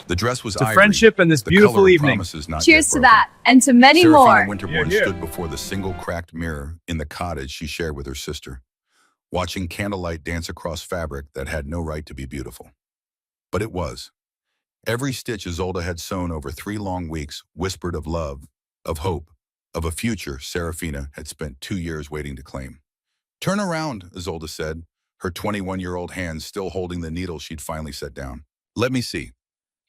The dress was To ivory, friendship and this the beautiful color of evening. promises not Cheers yet to broken. that, and to many Serafina more. Winterbourne Yeah. stood before the single cracked mirror in the cottage she shared with her sister, watching candlelight dance across fabric that had no right to be beautiful. But it was. Every stitch Isolde had sewn over 3 long weeks whispered of love, of hope, of a future Serafina had spent 2 years waiting to claim. "Turn around," Isolde said, her 21-year-old hands still holding the needle she'd finally set down. "Let me see."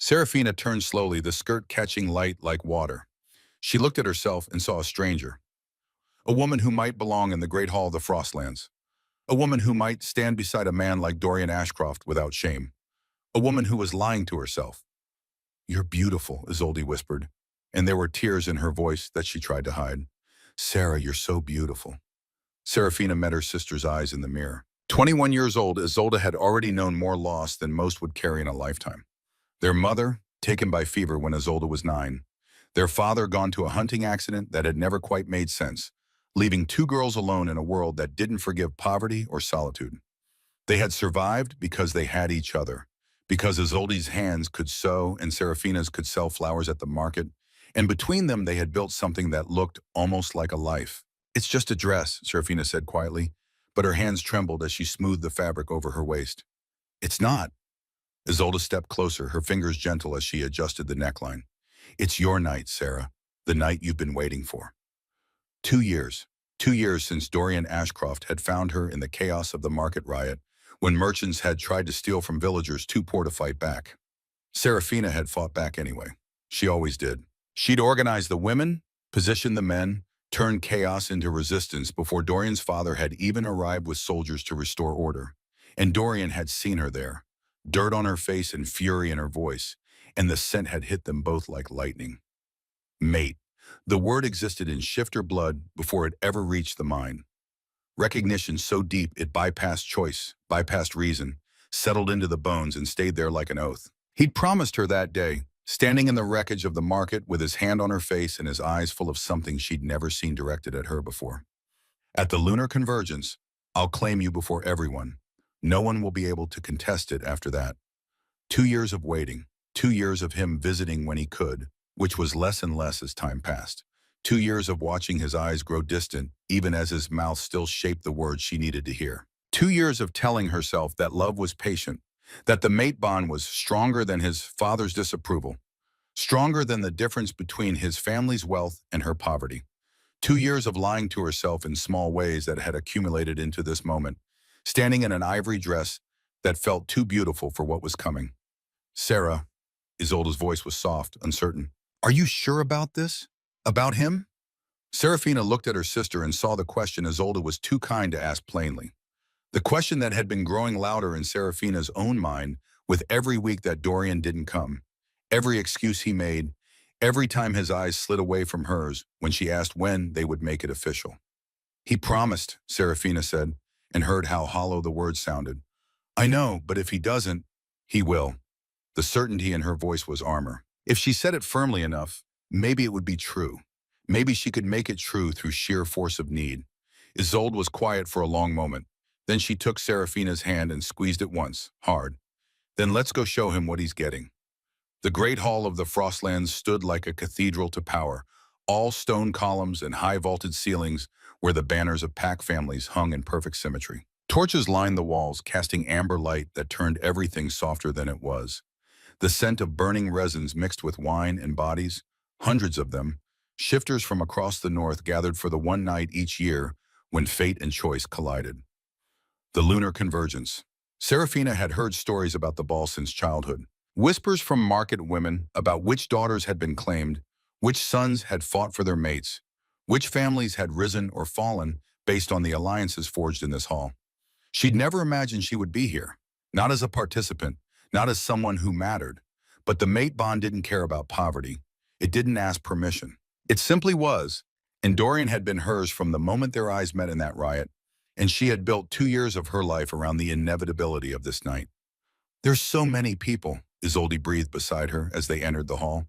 Serafina turned slowly, the skirt catching light like water. She looked at herself and saw a stranger. A woman who might belong in the Great Hall of the Frostlands. A woman who might stand beside a man like Dorian Ashcroft without shame. A woman who was lying to herself. "You're beautiful," Isolde whispered, and there were tears in her voice that she tried to hide. "Sarah, you're so beautiful." Serafina met her sister's eyes in the mirror. 21 years old, Isolde had already known more loss than most would carry in a lifetime. Their mother, taken by fever when Isolde was 9. Their father gone to a hunting accident that had never quite made sense, leaving 2 girls alone in a world that didn't forgive poverty or solitude. They had survived because they had each other, because Isolde's hands could sew and Serafina's could sell flowers at the market, and between them they had built something that looked almost like a life. "It's just a dress," Serafina said quietly, but her hands trembled as she smoothed the fabric over her waist. "It's not." Isolde stepped closer, her fingers gentle as she adjusted the neckline. "It's your night, Sarah, the night you've been waiting for." 2 years. 2 years since Dorian Ashcroft had found her in the chaos of the market riot, when merchants had tried to steal from villagers too poor to fight back. Serafina had fought back anyway. She always did. She'd organized the women, positioned the men, turned chaos into resistance before Dorian's father had even arrived with soldiers to restore order. And Dorian had seen her there, dirt on her face and fury in her voice, and the scent had hit them both like lightning. Mate. The word existed in shifter blood before it ever reached the mind. Recognition so deep it bypassed choice, bypassed reason, settled into the bones and stayed there like an oath. He'd promised her that day, standing in the wreckage of the market with his hand on her face and his eyes full of something she'd never seen directed at her before. "At the lunar convergence, I'll claim you before everyone. No one will be able to contest it after that." 2 years of waiting, 2 years of him visiting when he could, which was less and less as time passed. 2 years of watching his eyes grow distant, even as his mouth still shaped the words she needed to hear. 2 years of telling herself that love was patient, that the mate bond was stronger than his father's disapproval, stronger than the difference between his family's wealth and her poverty. 2 years of lying to herself in small ways that had accumulated into this moment, standing in an ivory dress that felt too beautiful for what was coming. "Sarah," Isolde's voice was soft, uncertain. "Are you sure about this? About him?" Serafina looked at her sister and saw the question Isolde was too kind to ask plainly. The question that had been growing louder in Serafina's own mind with every week that Dorian didn't come, every excuse he made, every time his eyes slid away from hers when she asked when they would make it official. "He promised," Serafina said, and heard how hollow the words sounded. "I know, but if he doesn't, he will." The certainty in her voice was armor. If she said it firmly enough, maybe it would be true. Maybe she could make it true through sheer force of need. Isolde was quiet for a long moment. Then she took Serafina's hand and squeezed it once, hard. "Then let's go show him what he's getting." The great hall of the Frostlands stood like a cathedral to power, all stone columns and high-vaulted ceilings where the banners of pack families hung in perfect symmetry. Torches lined the walls, casting amber light that turned everything softer than it was. The scent of burning resins mixed with wine and bodies, hundreds of them, shifters from across the north gathered for the one night each year when fate and choice collided. The lunar convergence. Serafina had heard stories about the ball since childhood. Whispers from market women about which daughters had been claimed, which sons had fought for their mates, which families had risen or fallen based on the alliances forged in this hall. She'd never imagined she would be here, not as a participant, not as someone who mattered. But the mate bond didn't care about poverty. It didn't ask permission. It simply was, and Dorian had been hers from the moment their eyes met in that riot, and she had built 2 years of her life around the inevitability of this night. "There's so many people," Isolde breathed beside her as they entered the hall.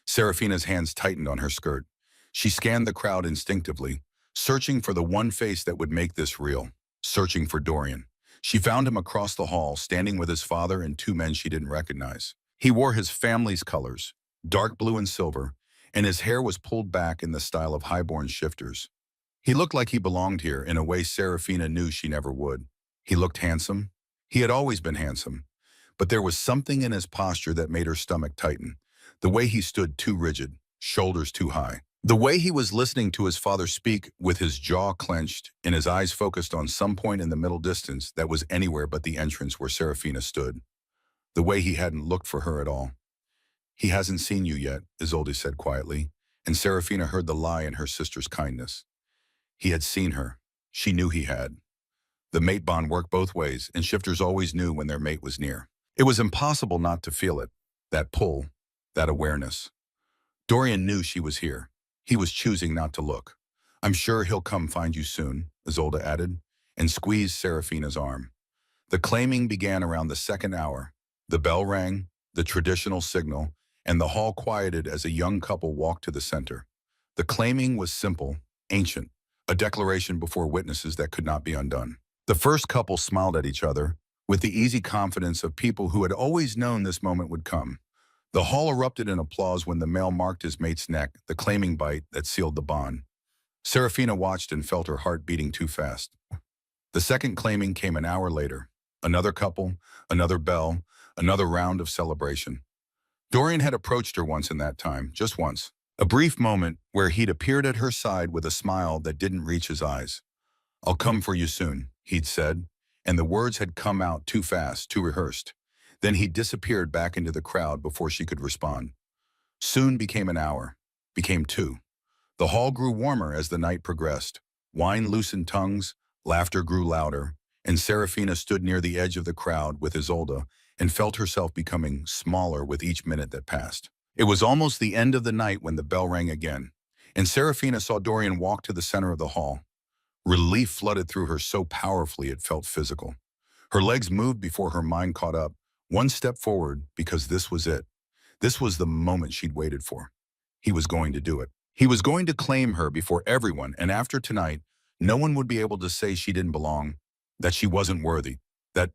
Serafina's hands tightened on her skirt. She scanned the crowd instinctively, searching for the one face that would make this real, searching for Dorian. She found him across the hall, standing with his father and 2 men she didn't recognize. He wore his family's colors, dark blue and silver, and his hair was pulled back in the style of highborn shifters. He looked like he belonged here in a way Serafina knew she never would. He looked handsome. He had always been handsome. But there was something in his posture that made her stomach tighten. The way he stood too rigid, shoulders too high. The way he was listening to his father speak with his jaw clenched and his eyes focused on some point in the middle distance that was anywhere but the entrance where Serafina stood. The way he hadn't looked for her at all. "He hasn't seen you yet," Isolde said quietly, and Serafina heard the lie in her sister's kindness. He had seen her. She knew he had. The mate bond worked both ways, and shifters always knew when their mate was near. It was impossible not to feel it, that pull, that awareness. Dorian knew she was here. He was choosing not to look. "I'm sure he'll come find you soon," Isolde added, and squeezed Serafina's arm. The claiming began around the second hour. The bell rang, the traditional signal, and the hall quieted as a young couple walked to the center. The claiming was simple, ancient, a declaration before witnesses that could not be undone. The first couple smiled at each other, with the easy confidence of people who had always known this moment would come. The hall erupted in applause when the male marked his mate's neck, the claiming bite that sealed the bond. Serafina watched and felt her heart beating too fast. The second claiming came an hour later. Another couple, another bell, another round of celebration. Dorian had approached her once in that time, just once. A brief moment where he'd appeared at her side with a smile that didn't reach his eyes. "I'll come for you soon," he'd said, and the words had come out too fast, too rehearsed. Then he disappeared back into the crowd before she could respond. Soon became an hour, became two. The hall grew warmer as the night progressed. Wine loosened tongues, laughter grew louder, and Serafina stood near the edge of the crowd with Isolde and felt herself becoming smaller with each minute that passed. It was almost the end of the night when the bell rang again, and Serafina saw Dorian walk to the center of the hall. Relief flooded through her so powerfully it felt physical. Her legs moved before her mind caught up, one step forward, because this was it. This was the moment she'd waited for. He was going to do it. He was going to claim her before everyone, and after tonight, no one would be able to say she didn't belong, that she wasn't worthy, that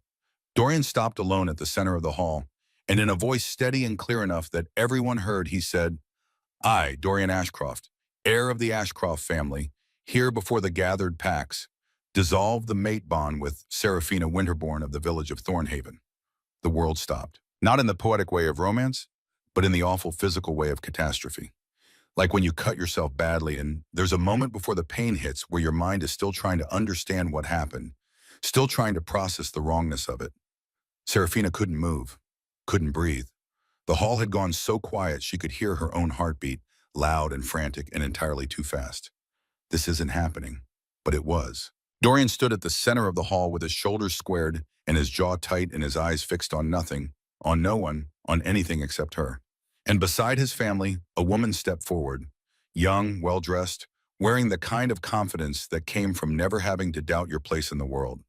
Dorian stopped alone at the center of the hall, and in a voice steady and clear enough that everyone heard, he said, "I, Dorian Ashcroft, heir of the Ashcroft family, here before the gathered packs, dissolve the mate bond with Serafina Winterbourne of the village of Thornhaven." The world stopped. Not in the poetic way of romance, but in the awful physical way of catastrophe. Like when you cut yourself badly and there's a moment before the pain hits where your mind is still trying to understand what happened, still trying to process the wrongness of it. Serafina couldn't move, couldn't breathe. The hall had gone so quiet she could hear her own heartbeat, loud and frantic and entirely too fast. This isn't happening, but it was. Dorian stood at the center of the hall with his shoulders squared and his jaw tight and his eyes fixed on nothing, on no one, on anything except her. And beside his family, a woman stepped forward, young, well-dressed, wearing the kind of confidence that came from never having to doubt your place in the world.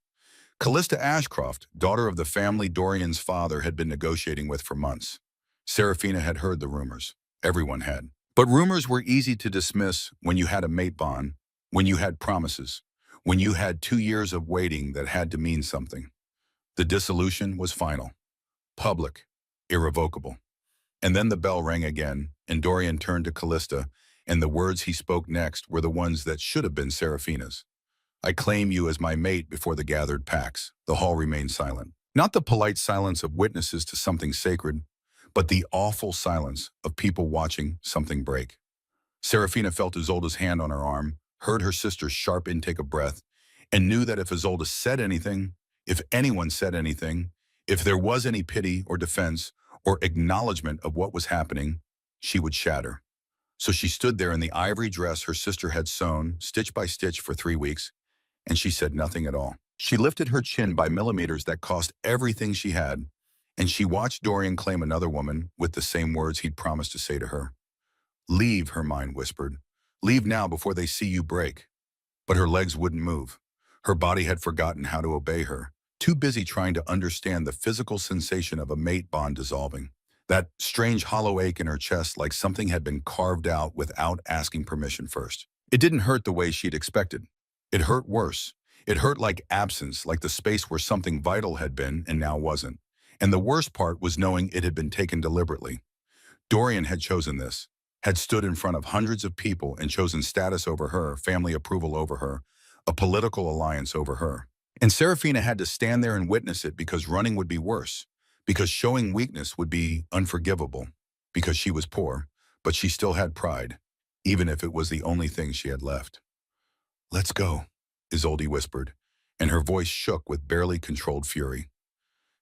Callista Ashcroft, daughter of the family Dorian's father had been negotiating with for months. Serafina had heard the rumors. Everyone had. But rumors were easy to dismiss when you had a mate bond, when you had promises, when you had 2 years of waiting that had to mean something. The dissolution was final, public, irrevocable. And then the bell rang again, and Dorian turned to Callista, and the words he spoke next were the ones that should have been Serafina's. "I claim you as my mate before the gathered packs." The hall remained silent. Not the polite silence of witnesses to something sacred, but the awful silence of people watching something break. Serafina felt Isolde's hand on her arm, heard her sister's sharp intake of breath, and knew that if Isolde said anything, if anyone said anything, if there was any pity or defense or acknowledgement of what was happening, she would shatter. So she stood there in the ivory dress her sister had sewn, stitch by stitch, for 3 weeks, and she said nothing at all. She lifted her chin by millimeters that cost everything she had, and she watched Dorian claim another woman with the same words he'd promised to say to her. "Leave," her mind whispered. "Leave now before they see you break." But her legs wouldn't move. Her body had forgotten how to obey her, too busy trying to understand the physical sensation of a mate bond dissolving. That strange hollow ache in her chest, like something had been carved out without asking permission first. It didn't hurt the way she'd expected. It hurt worse. It hurt like absence, like the space where something vital had been and now wasn't. And the worst part was knowing it had been taken deliberately. Dorian had chosen this, had stood in front of hundreds of people and chosen status over her, family approval over her, a political alliance over her. And Serafina had to stand there and witness it because running would be worse, because showing weakness would be unforgivable, because she was poor, but she still had pride, even if it was the only thing she had left. "Let's go," Isolde whispered, and her voice shook with barely controlled fury.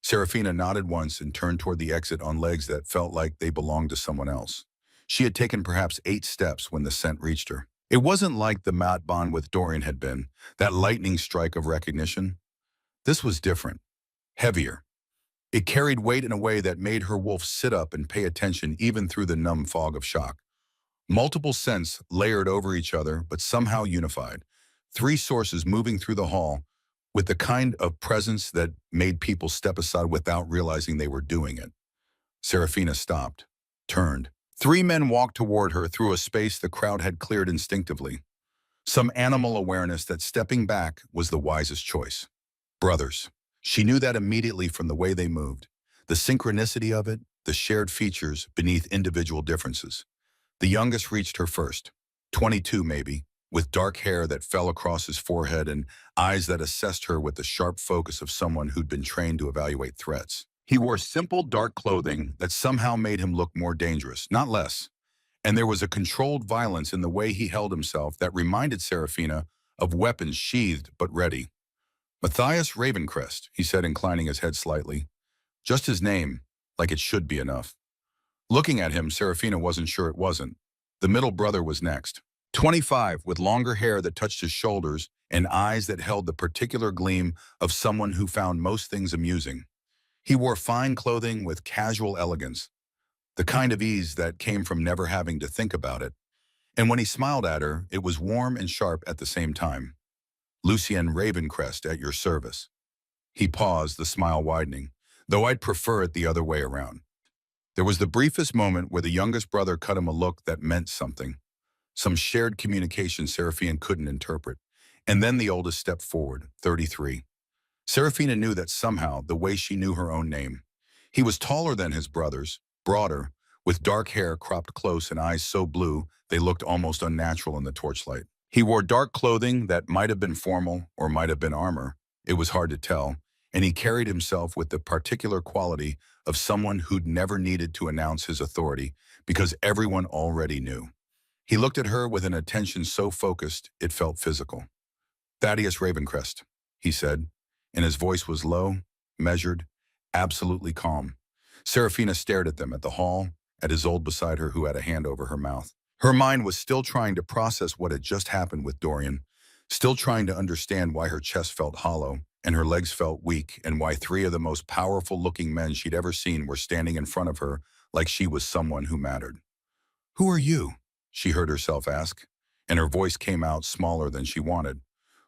Serafina nodded once and turned toward the exit on legs that felt like they belonged to someone else. She had taken perhaps 8 steps when the scent reached her. It wasn't like the mat bond with Dorian had been, that lightning strike of recognition. This was different, heavier. It carried weight in a way that made her wolf sit up and pay attention even through the numb fog of shock. Multiple scents layered over each other, but somehow unified. 3 sources moving through the hall with the kind of presence that made people step aside without realizing they were doing it. Serafina stopped, turned. 3 men walked toward her through a space the crowd had cleared instinctively. Some animal awareness that stepping back was the wisest choice. Brothers. She knew that immediately from the way they moved. The synchronicity of it, the shared features beneath individual differences. The youngest reached her first, 22 maybe, with dark hair that fell across his forehead and eyes that assessed her with the sharp focus of someone who'd been trained to evaluate threats. He wore simple, dark clothing that somehow made him look more dangerous, not less. And there was a controlled violence in the way he held himself that reminded Serafina of weapons sheathed but ready. "Matthias Ravencrest," he said, inclining his head slightly. Just his name, like it should be enough. Looking at him, Serafina wasn't sure it wasn't. The middle brother was next. 25, with longer hair that touched his shoulders and eyes that held the particular gleam of someone who found most things amusing. He wore fine clothing with casual elegance, the kind of ease that came from never having to think about it. And when he smiled at her, it was warm and sharp at the same time. "Lucien Ravencrest at your service." He paused, the smile widening, "though I'd prefer it the other way around." There was the briefest moment where the youngest brother cut him a look that meant something. Some shared communication Serafina couldn't interpret. And then the oldest stepped forward, 33. Serafina knew that somehow, the way she knew her own name. He was taller than his brothers, broader, with dark hair cropped close and eyes so blue they looked almost unnatural in the torchlight. He wore dark clothing that might have been formal or might have been armor. It was hard to tell, and he carried himself with the particular quality of someone who'd never needed to announce his authority because everyone already knew. He looked at her with an attention so focused it felt physical. "Thaddeus Ravencrest," he said, and his voice was low, measured, absolutely calm. Serafina stared at them, at the hall, at Isolde beside her who had a hand over her mouth. Her mind was still trying to process what had just happened with Dorian, still trying to understand why her chest felt hollow and her legs felt weak and why 3 of the most powerful-looking men she'd ever seen were standing in front of her like she was someone who mattered. "Who are you?" she heard herself ask, and her voice came out smaller than she wanted.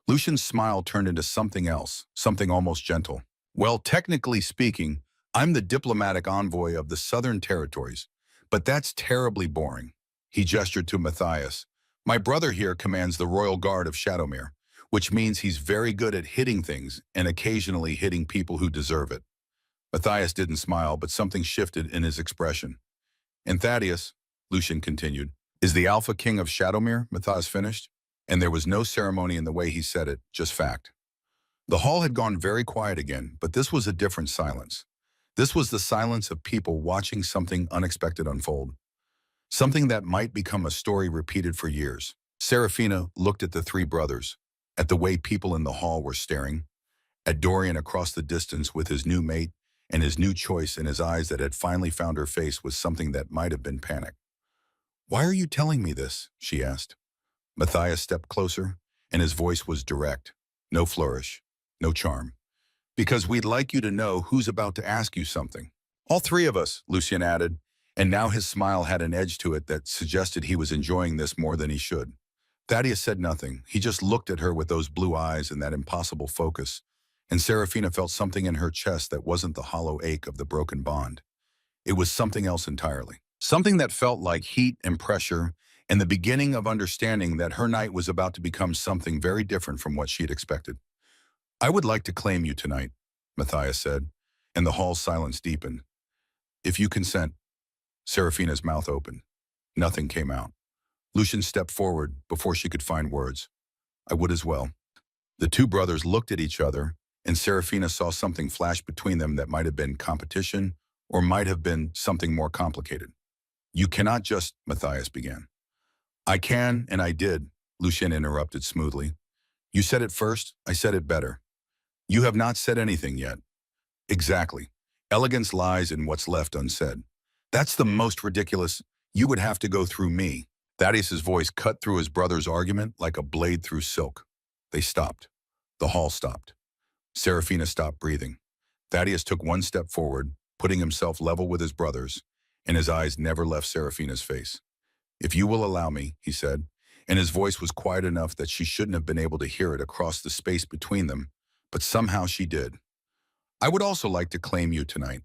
Lucian's smile turned into something else, something almost gentle. "Well, technically speaking, I'm the diplomatic envoy of the Southern Territories, but that's terribly boring." He gestured to Matthias. "My brother here commands the Royal Guard of Shadowmere, which means he's very good at hitting things and occasionally hitting people who deserve it." Matthias didn't smile, but something shifted in his expression. "And Thaddeus," Lucian continued, "is the Alpha King of Shadowmere," Matthias finished, and there was no ceremony in the way he said it, just fact. The hall had gone very quiet again, but this was a different silence. This was the silence of people watching something unexpected unfold. Something that might become a story repeated for years. Serafina looked at the 3 brothers, at the way people in the hall were staring, at Dorian across the distance with his new mate and his new choice in his eyes that had finally found her face with something that might have been panic. "Why are you telling me this?" she asked. Matthias stepped closer, and his voice was direct. No flourish, no charm. "Because we'd like you to know who's about to ask you something." "All 3 of us," Lucian added, and now his smile had an edge to it that suggested he was enjoying this more than he should. Thaddeus said nothing. He just looked at her with those blue eyes and that impossible focus, and Serafina felt something in her chest that wasn't the hollow ache of the broken bond. It was something else entirely. Something that felt like heat and pressure, and the beginning of understanding that her night was about to become something very different from what she had expected. "I would like to claim you tonight," Matthias said, and the hall's silence deepened. If you consent, Serafina's mouth opened. Nothing came out. Lucian stepped forward before she could find words. I would as well. The two brothers looked at each other, and Serafina saw something flash between them that might have been competition or might have been something more complicated. You cannot just, Matthias began. I can, and I did, Lucian interrupted smoothly. You said it first, I said it better. You have not said anything yet. Exactly. Elegance lies in what's left unsaid. That's the most ridiculous. You would have to go through me. Thaddeus's voice cut through his brother's argument like a blade through silk. They stopped. The hall stopped. Serafina stopped breathing. Thaddeus took one step forward, putting himself level with his brothers, and his eyes never left Serafina's face. If you will allow me, he said, and his voice was quiet enough that she shouldn't have been able to hear it across the space between them, but somehow she did. I would also like to claim you tonight.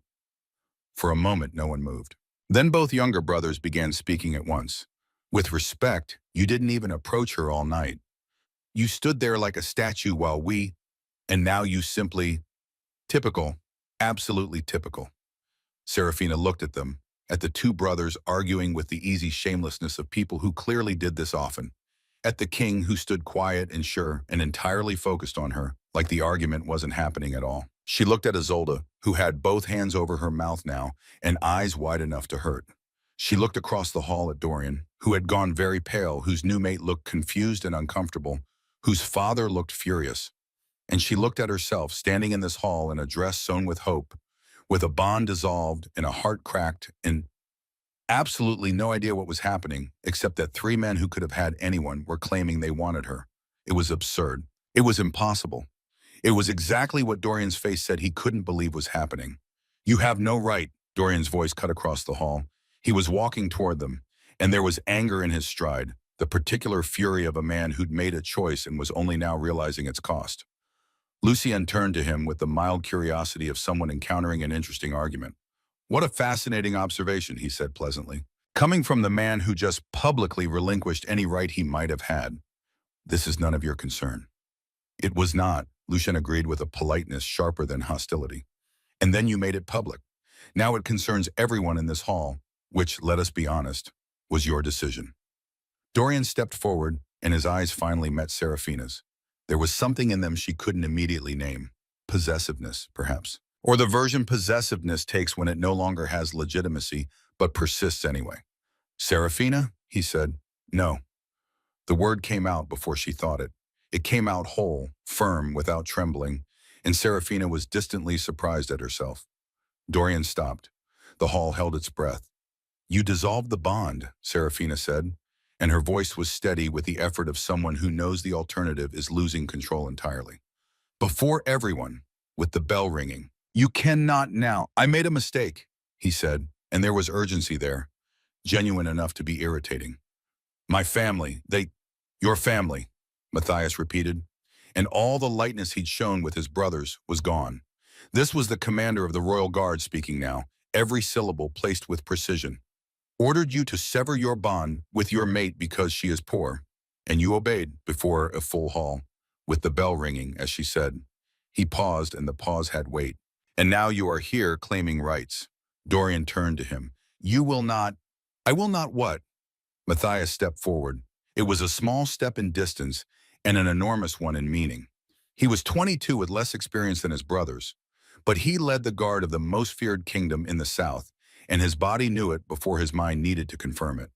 For a moment, no one moved. Then both younger brothers began speaking at once. With respect, you didn't even approach her all night. You stood there like a statue while and now you simply, typical, absolutely typical. Serafina looked at them, at the two brothers arguing with the easy shamelessness of people who clearly did this often, at the king who stood quiet and sure and entirely focused on her, like the argument wasn't happening at all. She looked at Isolde, who had both hands over her mouth now and eyes wide enough to hurt. She looked across the hall at Dorian, who had gone very pale, whose new mate looked confused and uncomfortable, whose father looked furious. And she looked at herself, standing in this hall in a dress sewn with hope, with a bond dissolved and a heart cracked, and absolutely no idea what was happening, except that three men who could have had anyone were claiming they wanted her. It was absurd. It was impossible. It was exactly what Dorian's face said he couldn't believe was happening. You have no right, Dorian's voice cut across the hall. He was walking toward them, and there was anger in his stride, the particular fury of a man who'd made a choice and was only now realizing its cost. Lucien turned to him with the mild curiosity of someone encountering an interesting argument. What a fascinating observation, he said pleasantly, coming from the man who just publicly relinquished any right he might have had. This is none of your concern. It was not, Lucien agreed with a politeness sharper than hostility. And then you made it public. Now it concerns everyone in this hall, which, let us be honest, was your decision. Dorian stepped forward, and his eyes finally met Serafina's. There was something in them she couldn't immediately name. Possessiveness, perhaps. Or the version possessiveness takes when it no longer has legitimacy, but persists anyway. Serafina, he said. No. The word came out before she thought it. It came out whole, firm, without trembling, and Serafina was distantly surprised at herself. Dorian stopped. The hall held its breath. You dissolved the bond, Serafina said, and her voice was steady with the effort of someone who knows the alternative is losing control entirely. Before everyone, with the bell ringing. You cannot now. I made a mistake, he said, and there was urgency there, genuine enough to be irritating. My family, your family, Matthias repeated, and all the lightness he'd shown with his brothers was gone. This was the commander of the Royal Guard speaking now, every syllable placed with precision. Ordered you to sever your bond with your mate because she is poor, and you obeyed before a full hall, with the bell ringing, as she said. He paused, and the pause had weight. And now you are here claiming rights. Dorian turned to him. You will not. I will not what? Matthias stepped forward. It was a small step in distance and an enormous one in meaning. He was 22 with less experience than his brothers, but he led the guard of the most feared kingdom in the south, and his body knew it before his mind needed to confirm it.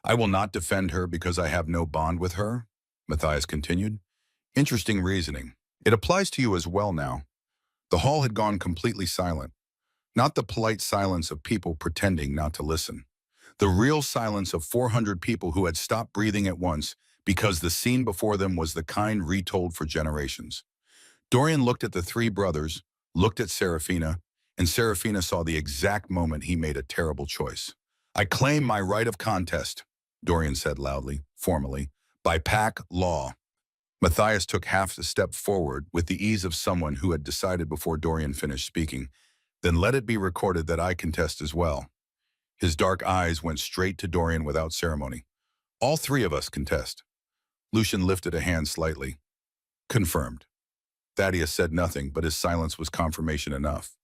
I will not defend her because I have no bond with her, Matthias continued. Interesting reasoning. It applies to you as well now. The hall had gone completely silent. Not the polite silence of people pretending not to listen. The real silence of 400 people who had stopped breathing at once because the scene before them was the kind retold for generations. Dorian looked at the three brothers, looked at Serafina, and Serafina saw the exact moment he made a terrible choice. I claim my right of contest, Dorian said loudly, formally, by pack law. Matthias took half a step forward with the ease of someone who had decided before Dorian finished speaking. Then let it be recorded that I contest as well. His dark eyes went straight to Dorian without ceremony. All three of us contest. Lucien lifted a hand slightly. Confirmed. Thaddeus said nothing, but his silence was confirmation enough.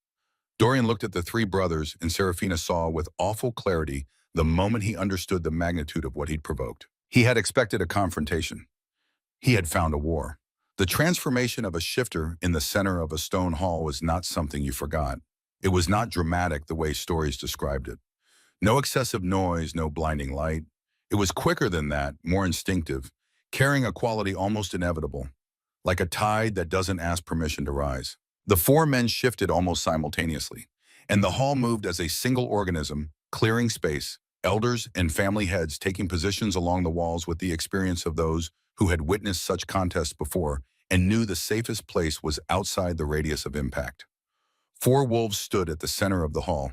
Dorian looked at the three brothers, and Serafina saw with awful clarity the moment he understood the magnitude of what he'd provoked. He had expected a confrontation. He had found a war. The transformation of a shifter in the center of a stone hall was not something you forgot. It was not dramatic the way stories described it. No excessive noise, no blinding light. It was quicker than that, more instinctive, carrying a quality almost inevitable, like a tide that doesn't ask permission to rise. The four men shifted almost simultaneously, and the hall moved as a single organism, clearing space, elders and family heads taking positions along the walls with the experience of those who had witnessed such contests before and knew the safest place was outside the radius of impact. Four wolves stood at the center of the hall.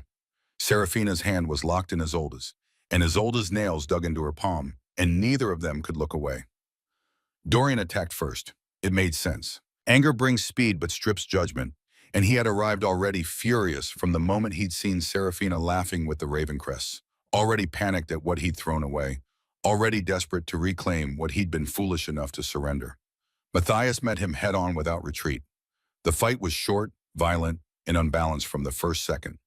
Serafina's hand was locked in Isolde's, and Isolde's nails dug into her palm, and neither of them could look away. Dorian attacked first. It made sense. Anger brings speed but strips judgment, and he had arrived already furious from the moment he'd seen Serafina laughing with the Ravencrests, already panicked at what he'd thrown away, already desperate to reclaim what he'd been foolish enough to surrender. Matthias met him head-on without retreat. The fight was short, violent, and unbalanced from the first second.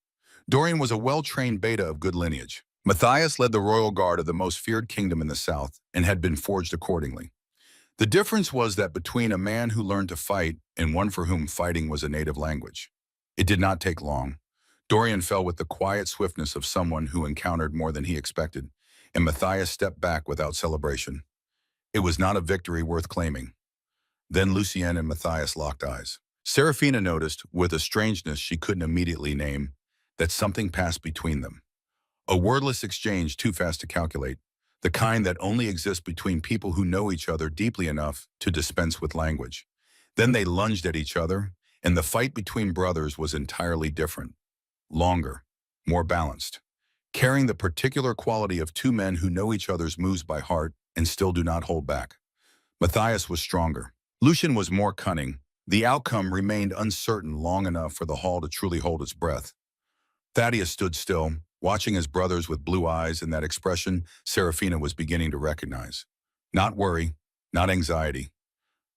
Dorian was a well-trained beta of good lineage. Matthias led the royal guard of the most feared kingdom in the south and had been forged accordingly. The difference was that between a man who learned to fight and one for whom fighting was a native language. It did not take long. Dorian fell with the quiet swiftness of someone who encountered more than he expected, and Matthias stepped back without celebration. It was not a victory worth claiming. Then Lucien and Matthias locked eyes. Serafina noticed, with a strangeness she couldn't immediately name, that something passed between them. A wordless exchange too fast to calculate, the kind that only exists between people who know each other deeply enough to dispense with language. Then they lunged at each other, and the fight between brothers was entirely different. Longer, more balanced, carrying the particular quality of two men who know each other's moves by heart and still do not hold back. Matthias was stronger. Lucien was more cunning. The outcome remained uncertain long enough for the hall to truly hold its breath. Thaddeus stood still, watching his brothers with blue eyes and that expression Serafina was beginning to recognize. Not worry, not anxiety.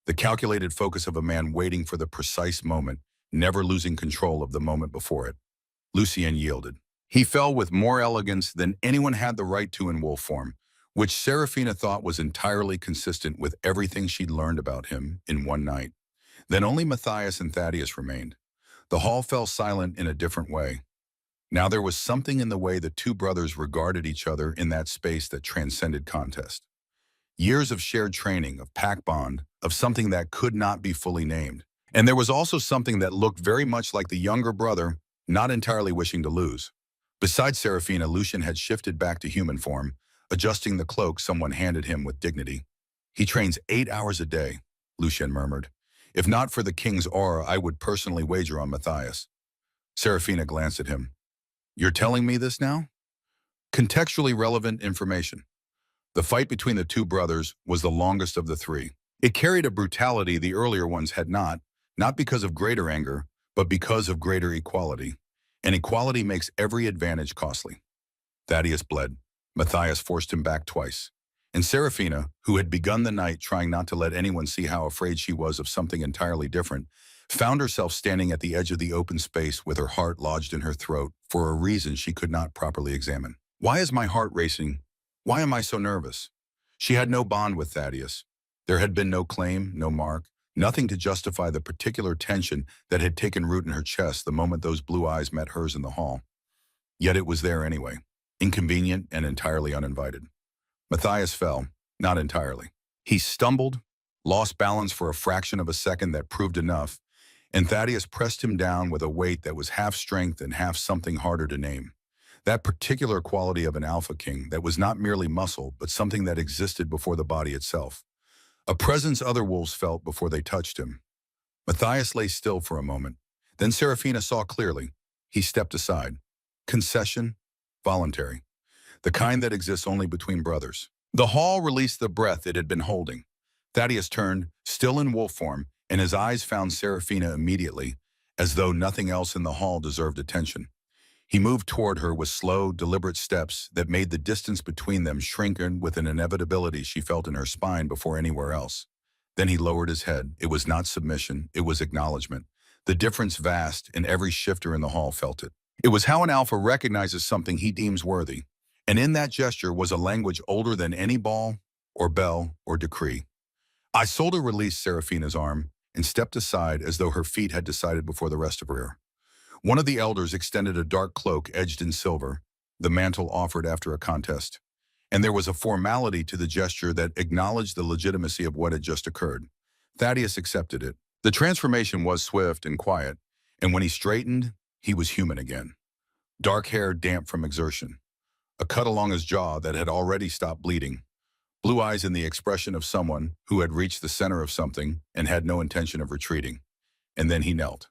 The calculated focus of a man waiting for the precise moment, never losing control of the moment before it. Lucien yielded. He fell with more elegance than anyone had the right to in wolf form, which Serafina thought was entirely consistent with everything she'd learned about him in one night. Then only Matthias and Thaddeus remained. The hall fell silent in a different way. Now there was something in the way the two brothers regarded each other in that space that transcended contest. Years of shared training, of pack bond, of something that could not be fully named. And there was also something that looked very much like the younger brother, not entirely wishing to lose. Besides Serafina, Lucien had shifted back to human form, adjusting the cloak someone handed him with dignity. "He trains 8 hours a day," Lucien murmured. "If not for the king's aura, I would personally wager on Matthias." Serafina glanced at him. "You're telling me this now?" Contextually relevant information. The fight between the two brothers was the longest of the three. It carried a brutality the earlier ones had not because of greater anger, but because of greater equality. And equality makes every advantage costly. Thaddeus bled. Matthias forced him back twice. And Serafina, who had begun the night trying not to let anyone see how afraid she was of something entirely different, found herself standing at the edge of the open space with her heart lodged in her throat for a reason she could not properly examine. "Why is my heart racing? Why am I so nervous?" She had no bond with Thaddeus. There had been no claim, no mark, nothing to justify the particular tension that had taken root in her chest the moment those blue eyes met hers in the hall. Yet it was there anyway, inconvenient and entirely uninvited. Matthias fell, not entirely. He stumbled, lost balance for a fraction of a second that proved enough, and Thaddeus pressed him down with a weight that was half strength and half something harder to name. That particular quality of an Alphaking that was not merely muscle, but something that existed before the body itself. A presence other wolves felt before they touched him. Matthias lay still for a moment. Then Serafina saw clearly. He stepped aside. Concession, voluntary. The kind that exists only between brothers. The hall released the breath it had been holding. Thaddeus turned, still in wolf form, and his eyes found Serafina immediately, as though nothing else in the hall deserved attention. He moved toward her with slow, deliberate steps that made the distance between them shrink with an inevitability she felt in her spine before anywhere else. Then he lowered his head. It was not submission, it was acknowledgement. The difference vast, and every shifter in the hall felt it. It was how an alpha recognizes something he deems worthy. And in that gesture was a language older than any ball, or bell, or decree. Isolde released Serafina's arm and stepped aside as though her feet had decided before the rest of her. One of the elders extended a dark cloak edged in silver, the mantle offered after a contest. And there was a formality to the gesture that acknowledged the legitimacy of what had just occurred. Thaddeus accepted it. The transformation was swift and quiet, and when he straightened, he was human again. Dark hair damp from exertion, a cut along his jaw that had already stopped bleeding, blue eyes in the expression of someone who had reached the center of something and had no intention of retreating. And then he knelt.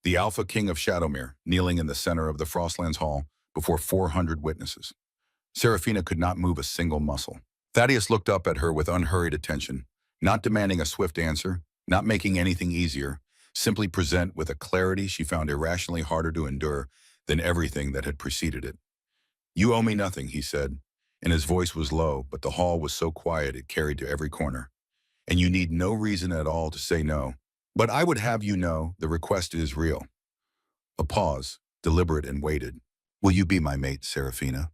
The Alpha King of Shadowmere, kneeling in the center of the Frostlands Hall before 400 witnesses. Serafina could not move a single muscle. Thaddeus looked up at her with unhurried attention, not demanding a swift answer, not making anything easier, simply present with a clarity she found irrationally harder to endure than everything that had preceded it. "You owe me nothing," he said, and his voice was low, but the hall was so quiet it carried to every corner. "And you need no reason at all to say no. But I would have you know the request is real." A pause, deliberate and weighted. "Will you be my mate, Serafina?"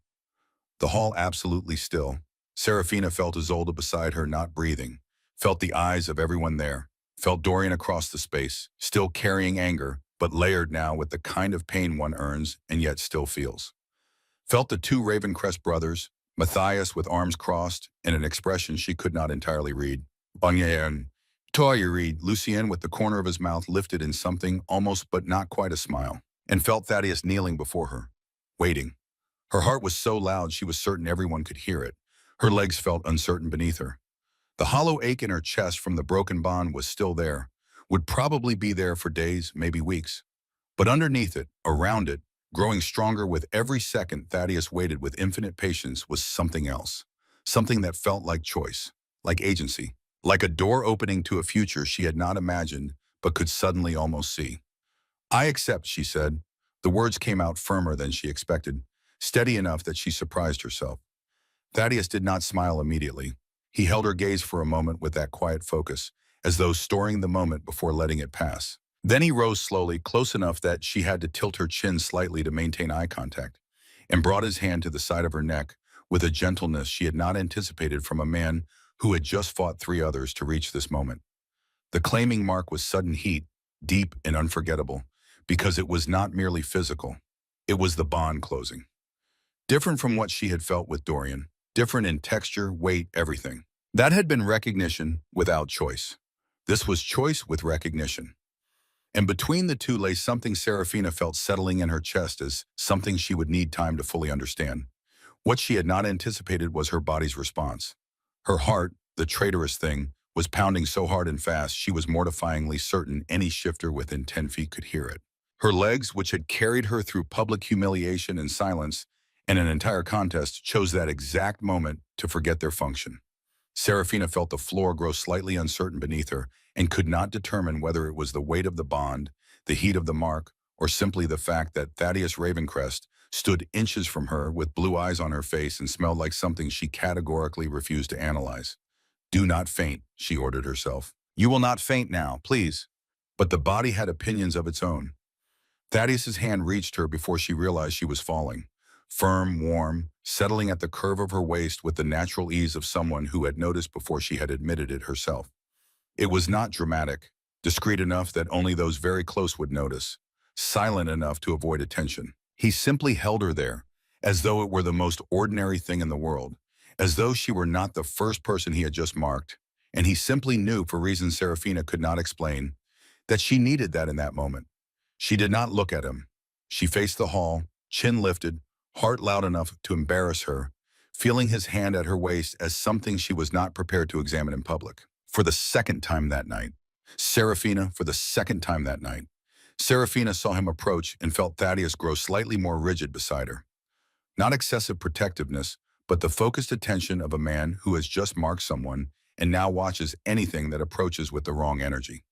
The hall absolutely still. Serafina felt Isolde beside her not breathing, felt the eyes of everyone there, felt Dorian across the space, still carrying anger, but layered now with the kind of pain one earns and yet still feels. Felt the two Ravencrest brothers, Matthias with arms crossed and an expression she could not entirely read. Bangyen. Toya read, Lucien with the corner of his mouth lifted in something almost but not quite a smile, and felt Thaddeus kneeling before her, waiting. Her heart was so loud she was certain everyone could hear it. Her legs felt uncertain beneath her. The hollow ache in her chest from the broken bond was still there, would probably be there for days, maybe weeks. But underneath it, around it, growing stronger with every second Thaddeus waited with infinite patience, was something else. Something that felt like choice, like agency, like a door opening to a future she had not imagined but could suddenly almost see. "I accept," she said. The words came out firmer than she expected, steady enough that she surprised herself. Thaddeus did not smile immediately. He held her gaze for a moment with that quiet focus, as though storing the moment before letting it pass. Then he rose slowly, close enough that she had to tilt her chin slightly to maintain eye contact, and brought his hand to the side of her neck with a gentleness she had not anticipated from a man who had just fought 3 others to reach this moment. The claiming mark was sudden heat, deep and unforgettable, because it was not merely physical. It was the bond closing. Different from what she had felt with Dorian, different in texture, weight, everything. That had been recognition without choice. This was choice with recognition. And between the two lay something Serafina felt settling in her chest as something she would need time to fully understand. What she had not anticipated was her body's response. Her heart, the traitorous thing, was pounding so hard and fast she was mortifyingly certain any shifter within 10 feet could hear it. Her legs, which had carried her through public humiliation and silence and an entire contest, chose that exact moment to forget their function. Serafina felt the floor grow slightly uncertain beneath her and could not determine whether it was the weight of the bond, the heat of the mark, or simply the fact that Thaddeus Ravencrest stood inches from her with blue eyes on her face and smelled like something she categorically refused to analyze. "Do not faint," she ordered herself. "You will not faint now, please." But the body had opinions of its own. Thaddeus's hand reached her before she realized she was falling. Firm, warm, settling at the curve of her waist with the natural ease of someone who had noticed before she had admitted it herself. It was not dramatic, discreet enough that only those very close would notice, silent enough to avoid attention. He simply held her there, as though it were the most ordinary thing in the world, as though she were not the first person he had just marked, and he simply knew, for reasons Serafina could not explain, that she needed that in that moment. She did not look at him. She faced the hall, chin lifted, heart loud enough to embarrass her, feeling his hand at her waist as something she was not prepared to examine in public. For the second time that night. Serafina, for the second time that night. Serafina saw him approach and felt Thaddeus grow slightly more rigid beside her. Not excessive protectiveness, but the focused attention of a man who has just marked someone and now watches anything that approaches with the wrong energy.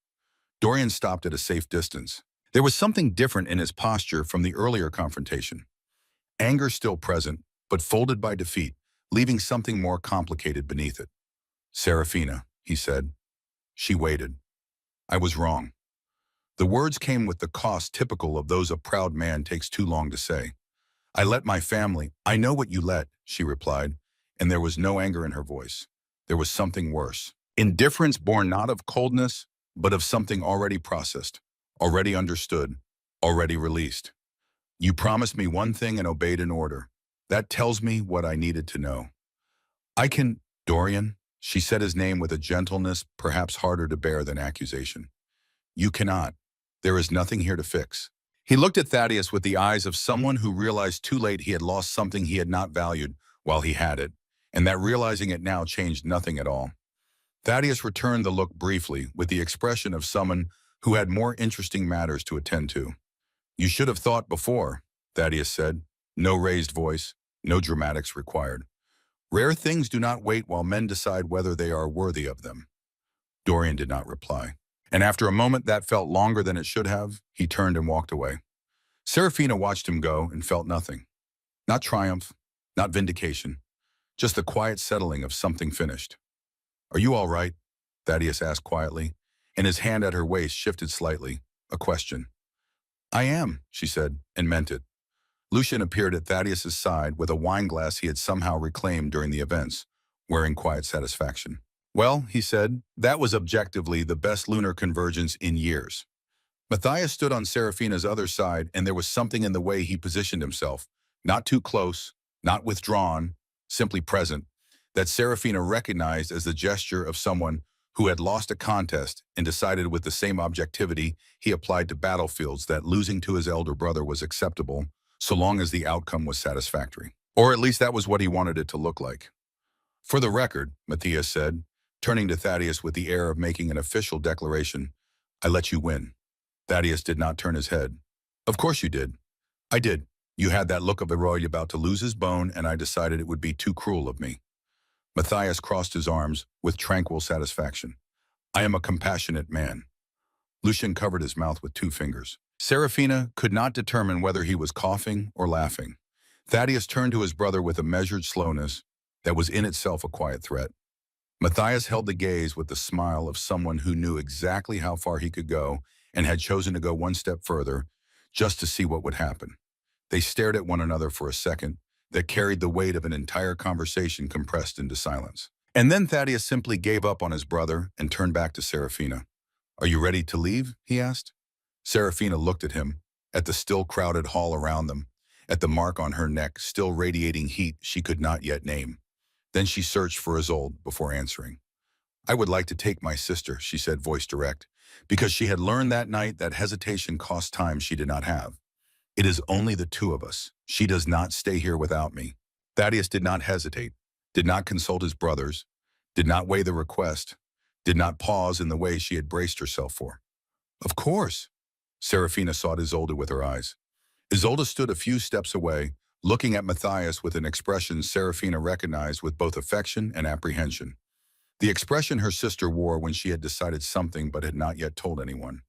Dorian stopped at a safe distance. There was something different in his posture from the earlier confrontation. Anger still present, but folded by defeat, leaving something more complicated beneath it. "Serafina," he said. She waited. "I was wrong." The words came with the cost typical of those a proud man takes too long to say. I let my family. I know what you let, she replied, and there was no anger in her voice. There was something worse. Indifference born not of coldness, but of something already processed, already understood, already released. You promised me one thing and obeyed an order. That tells me what I needed to know. I can, Dorian, she said his name with a gentleness perhaps harder to bear than accusation. You cannot. There is nothing here to fix. He looked at Thaddeus with the eyes of someone who realized too late he had lost something he had not valued while he had it, and that realizing it now changed nothing at all. Thaddeus returned the look briefly with the expression of someone who had more interesting matters to attend to. You should have thought before, Thaddeus said. No raised voice, no dramatics required. Rare things do not wait while men decide whether they are worthy of them. Dorian did not reply. And after a moment that felt longer than it should have, he turned and walked away. Serafina watched him go and felt nothing. Not triumph, not vindication, just the quiet settling of something finished. Are you all right? Thaddeus asked quietly, and his hand at her waist shifted slightly, a question. I am, she said, and meant it. Lucian appeared at Thaddeus's side with a wineglass he had somehow reclaimed during the events, wearing quiet satisfaction. Well, he said, that was objectively the best lunar convergence in years. Matthias stood on Serafina's other side, and there was something in the way he positioned himself, not too close, not withdrawn, simply present, that Serafina recognized as the gesture of someone who had lost a contest and decided with the same objectivity he applied to battlefields that losing to his elder brother was acceptable, so long as the outcome was satisfactory. Or at least that was what he wanted it to look like. For the record, Matthias said, turning to Thaddeus with the air of making an official declaration, I let you win. Thaddeus did not turn his head. Of course you did. I did. You had that look of a roy about to lose his bone, and I decided it would be too cruel of me. Matthias crossed his arms with tranquil satisfaction. I am a compassionate man. Lucian covered his mouth with 2 fingers. Serafina could not determine whether he was coughing or laughing. Thaddeus turned to his brother with a measured slowness that was in itself a quiet threat. Matthias held the gaze with the smile of someone who knew exactly how far he could go and had chosen to go one step further just to see what would happen. They stared at one another for a second that carried the weight of an entire conversation compressed into silence. And then Thaddeus simply gave up on his brother and turned back to Serafina. Are you ready to leave? He asked. Serafina looked at him, at the still crowded hall around them, at the mark on her neck still radiating heat she could not yet name. Then she searched for Isolde before answering. I would like to take my sister, she said, voice direct, because she had learned that night that hesitation cost time she did not have. It is only the 2 of us. She does not stay here without me. Thaddeus did not hesitate, did not consult his brothers, did not weigh the request, did not pause in the way she had braced herself for. Of course. Serafina sought Isolde with her eyes. Isolde stood a few steps away, looking at Matthias with an expression Serafina recognized with both affection and apprehension. The expression her sister wore when she had decided something but had not yet told anyone.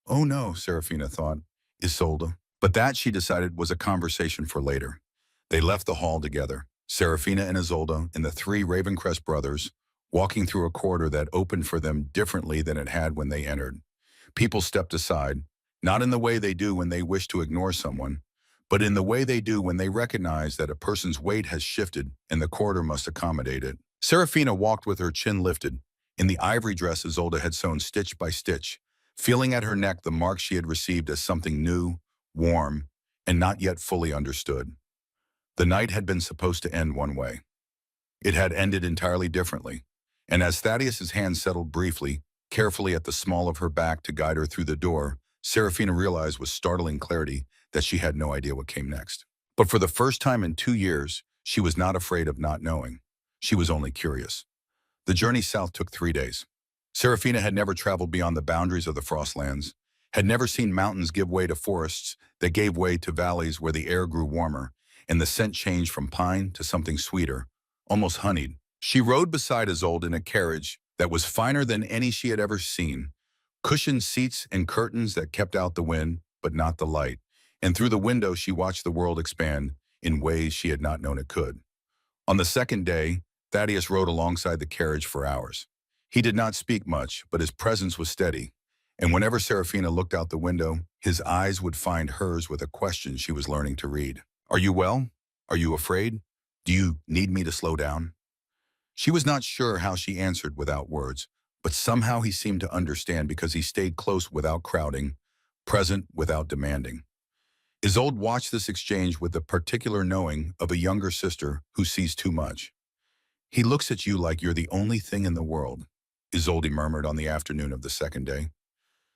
Oh no, Serafina thought, Isolde. But that, she decided, was a conversation for later. They left the hall together, Serafina and Isolde and the 3 Ravencrest brothers, walking through a corridor that opened for them differently than it had when they entered. People stepped aside, not in the way they do when they wish to ignore someone, but in the way they do when they recognize that a person's weight has shifted and the corridor must accommodate it. Serafina walked with her chin lifted, in the ivory dress Isolde had sewn stitch by stitch, feeling at her neck the mark she had received as something new, warm, and not yet fully understood. The night had been supposed to end one way. It had ended entirely differently, and as Thaddeus's hand settled briefly, carefully at the small of her back to guide her through the door, Serafina realized with startling clarity that she had no idea what came next. But for the first time in 2 years, she was not afraid of not knowing. She was only curious. The journey south took 3 days. Serafina had never traveled beyond the boundaries of the Frostlands, had never seen mountains give way to forests that gave way to valleys where the air grew warmer and the scent changed from pine to something sweeter, almost honeyed. She rode beside Isolde in a carriage that was finer than any she had ever seen, cushioned seats and curtains that kept out the wind, but not the light, and through the window she watched the world expand in ways she had not known it could. On the 2nd day, Thaddeus rode alongside the carriage for hours. He did not speak much, but his presence was steady, And whenever Serafina looked out the window, his eyes would find hers with a question she was learning to read. Are you well? Are you afraid? Do you need me to slow down? She was not sure how she answered without words, but somehow he seemed to understand because he stayed close without crowding, present without demanding. Isolde watched this exchange with the particular knowing of a younger sister who sees too much. He looks at you like you're the only thing in the world, Isolde murmured on the afternoon of the second day.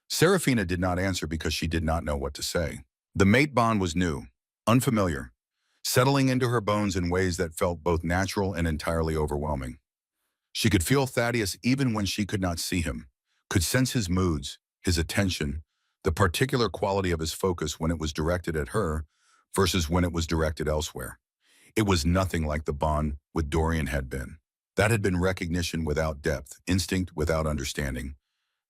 Serafina did not answer because she did not know what to say. The mate bond was new, unfamiliar, settling into her bones in ways that felt both natural and entirely overwhelming. She could feel Thaddeus even when she could not see him, could sense his moods, his attention, the particular quality of his focus when it was directed at her versus when it was directed elsewhere. It was nothing like the bond with Dorian had been. That had been recognition without depth, instinct without understanding.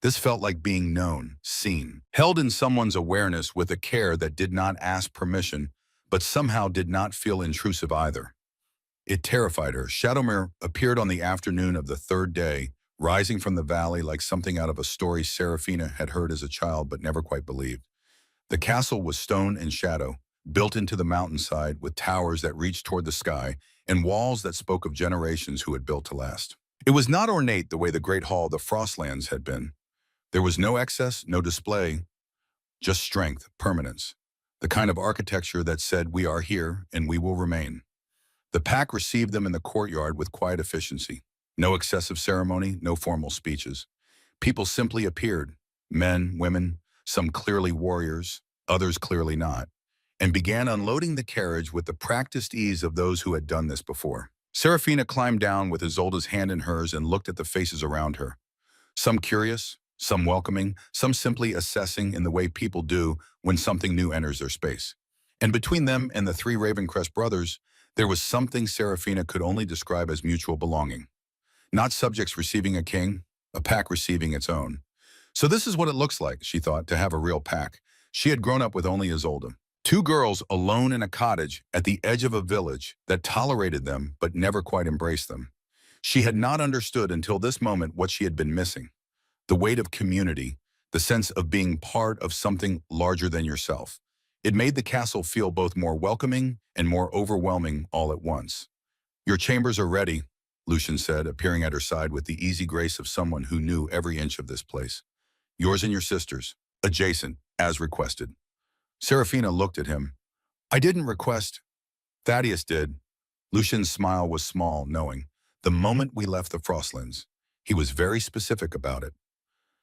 This felt like being known, seen, held in someone's awareness with a care that did not ask permission, but somehow did not feel intrusive either. It terrified her. Shadowmere appeared on the afternoon of the third day, rising from the valley like something out of a story Serafina had heard as a child but never quite believed. The castle was stone and shadow, built into the mountainside with towers that reached toward the sky and walls that spoke of generations who had built to last. It was not ornate the way the Great Hall of the Frostlands had been. There was no excess, no display, just strength, permanence, the kind of architecture that said, we are here and we will remain. The pack received them in the courtyard with quiet efficiency. No excessive ceremony, no formal speeches. People simply appeared, men, women, some clearly warriors, others clearly not, and began unloading the carriage with the practiced ease of those who had done this before. Serafina climbed down with Isolde's hand in hers and looked at the faces around her. Some curious, some welcoming, some simply assessing in the way people do when something new enters their space. And between them and the three Ravencrest brothers, there was something Serafina could only describe as mutual belonging. Not subjects receiving a king, a pack receiving its own. So this is what it looks like, she thought, to have a real pack. She had grown up with only Isolde. Two girls alone in a cottage at the edge of a village that tolerated them but never quite embraced them. She had not understood until this moment what she had been missing. The weight of community, the sense of being part of something larger than yourself. It made the castle feel both more welcoming and more overwhelming all at once. Your chambers are ready, Lucian said, appearing at her side with the easy grace of someone who knew every inch of this place. Yours and your sister's, adjacent, as requested. Serafina looked at him. I didn't request. Thaddeus did. Lucian's smile was small, knowing. The moment we left the Frostlands, he was very specific about it.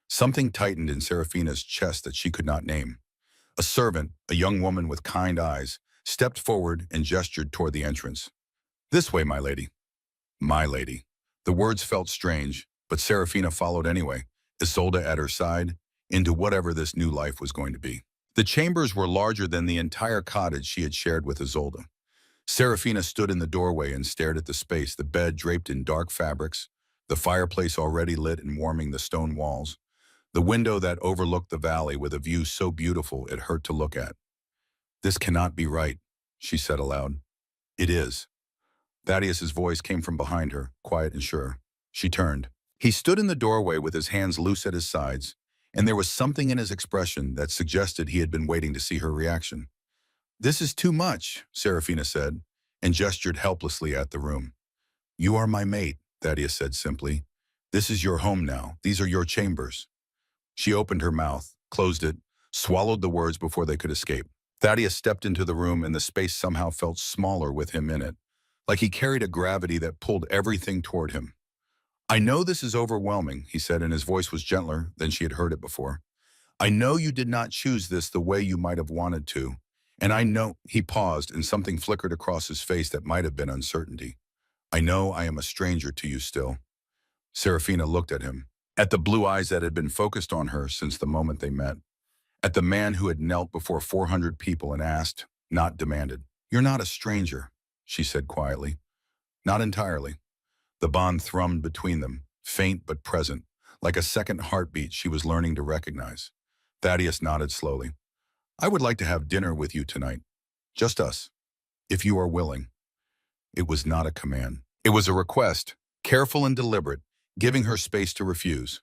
Something tightened in Serafina's chest that she could not name. A servant, a young woman with kind eyes, stepped forward and gestured toward the entrance. This way, my lady. My lady. The words felt strange, but Serafina followed anyway, Isolde at her side, into whatever this new life was going to be. The chambers were larger than the entire cottage she had shared with Isolde. Serafina stood in the doorway and stared at the space, the bed draped in dark fabrics, the fireplace already lit and warming the stone walls, the window that overlooked the valley with a view so beautiful it hurt to look at. This cannot be right, she said aloud. It is. Thaddeus's voice came from behind her, quiet and sure. She turned. He stood in the doorway with his hands loose at his sides, and there was something in his expression that suggested he had been waiting to see her reaction. This is too much, Serafina said, and gestured helplessly at the room. You are my mate, Thaddeus said simply. This is your home now. These are your chambers. She opened her mouth, closed it, swallowed the words before they could escape. Thaddeus stepped into the room and the space somehow felt smaller with him in it, like he carried a gravity that pulled everything toward him. I know this is overwhelming, he said, and his voice was gentler than she had heard it before. I know you did not choose this the way you might have wanted to, and I know, he paused and something flickered across his face that might have been uncertainty. I know I am a stranger to you still. Serafina looked at him, at the blue eyes that had been focused on her since the moment they met, at the man who had knelt before 400 people and asked, not demanded. You're not a stranger, she said quietly. Not entirely. The bond thrummed between them, faint but present, like a second heartbeat she was learning to recognize. Thaddeus nodded slowly. I would like to have dinner with you tonight. Just us, if you are willing. It was not a command. It was a request, careful and deliberate, giving her space to refuse.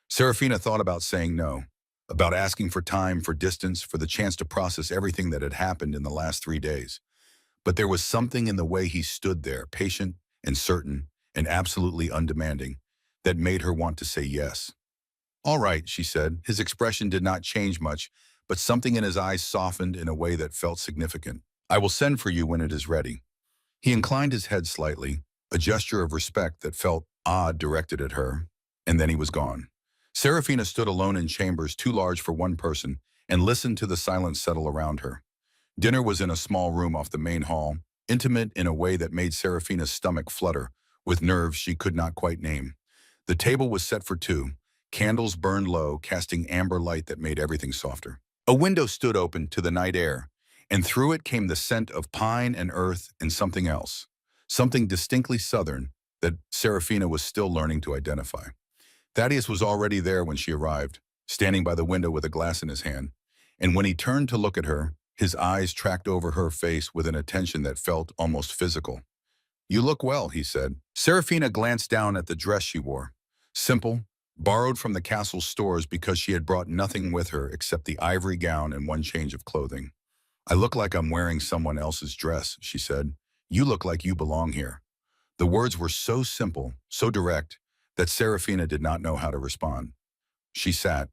Serafina thought about saying no. about asking for time, for distance, for the chance to process everything that had happened in the last 3 days. But there was something in the way he stood there, patient and certain and absolutely undemanding, that made her want to say yes. All right, she said. His expression did not change much, but something in his eyes softened in a way that felt significant. I will send for you when it is ready. He inclined his head slightly, a gesture of respect that felt odd directed at her, and then he was gone. Serafina stood alone in chambers too large for one person and listened to the silence settle around her. Dinner was in a small room off the main hall, intimate in a way that made Serafina's stomach flutter, with nerves she could not quite name. The table was set for two. Candles burned low, casting amber light that made everything softer. A window stood open to the night air, and through it came the scent of pine and earth and something else, something distinctly southern that Serafina was still learning to identify. Thaddeus was already there when she arrived, standing by the window with a glass in his hand, and when he turned to look at her, his eyes tracked over her face with an attention that felt almost physical. You look well, he said. Serafina glanced down at the dress she wore. Simple, borrowed from the castle's stores because she had brought nothing with her except the ivory gown and one change of clothing. I look like I'm wearing someone else's dress, she said. You look like you belong here. The words were so simple, so direct, that Serafina did not know how to respond. She sat.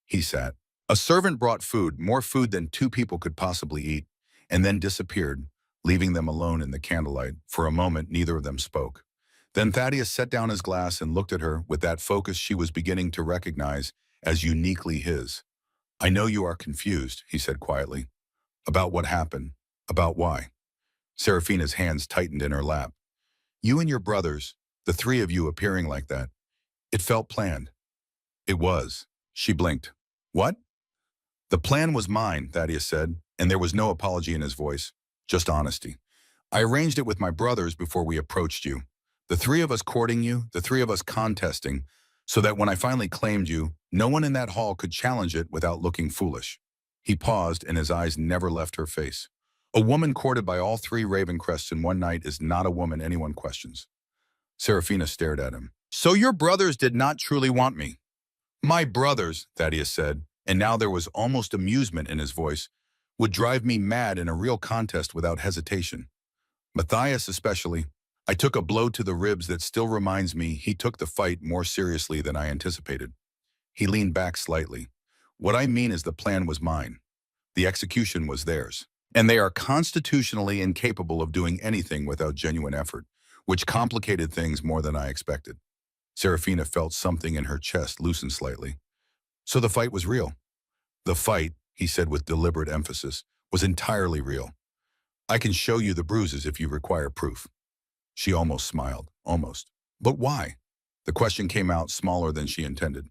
He sat. A servant brought food, more food than two people could possibly eat, and then disappeared, leaving them alone in the candlelight. For a moment, neither of them spoke. Then Thaddeus set down his glass and looked at her with that focus she was beginning to recognize as uniquely his. I know you are confused, he said quietly. About what happened, about why. Serafina's hands tightened in her lap. You and your brothers, the three of you appearing like that. It felt planned. It was. She blinked. What? The plan was mine, Thaddeus said, and there was no apology in his voice, just honesty. I arranged it with my brothers before we approached you. The three of us courting you, the three of us contesting, so that when I finally claimed you, no one in that hall could challenge it without looking foolish. He paused, and his eyes never left her face. A woman courted by all three Ravencrests in one night is not a woman anyone questions. Serafina stared at him. So your brothers did not truly want me? My brothers, Thaddeus said, and now there was almost amusement in his voice, would drive me mad in a real contest without hesitation. Matthias especially. I took a blow to the ribs that still reminds me he took the fight more seriously than I anticipated. He leaned back slightly. What I mean is the plan was mine. The execution was theirs. And they are constitutionally incapable of doing anything without genuine effort, which complicated things more than I expected. Serafina felt something in her chest loosen slightly. So the fight was real. The fight, he said with deliberate emphasis, was entirely real. I can show you the bruises if you require proof. She almost smiled, almost. But why? The question came out smaller than she intended.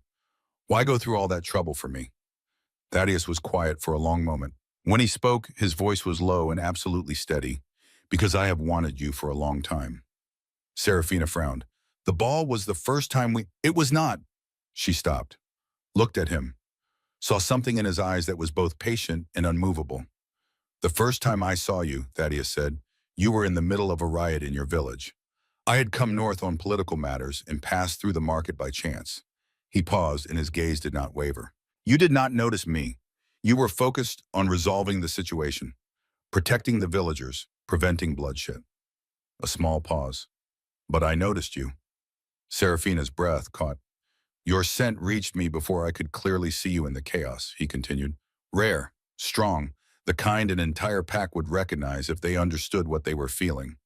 Why go through all that trouble for me? Thaddeus was quiet for a long moment. When he spoke, his voice was low and absolutely steady, because I have wanted you for a long time. Serafina frowned. The ball was the first time we— It was not. She stopped, looked at him, saw something in his eyes that was both patient and unmovable. The first time I saw you, Thaddeus said, you were in the middle of a riot in your village. I had come north on political matters and passed through the market by chance. He paused and his gaze did not waver. You did not notice me. You were focused on resolving the situation, protecting the villagers, preventing bloodshed. A small pause. But I noticed you. Serafina's breath caught. Your scent reached me before I could clearly see you in the chaos, he continued. Rare, strong, the kind an entire pack would recognize if they understood what they were feeling.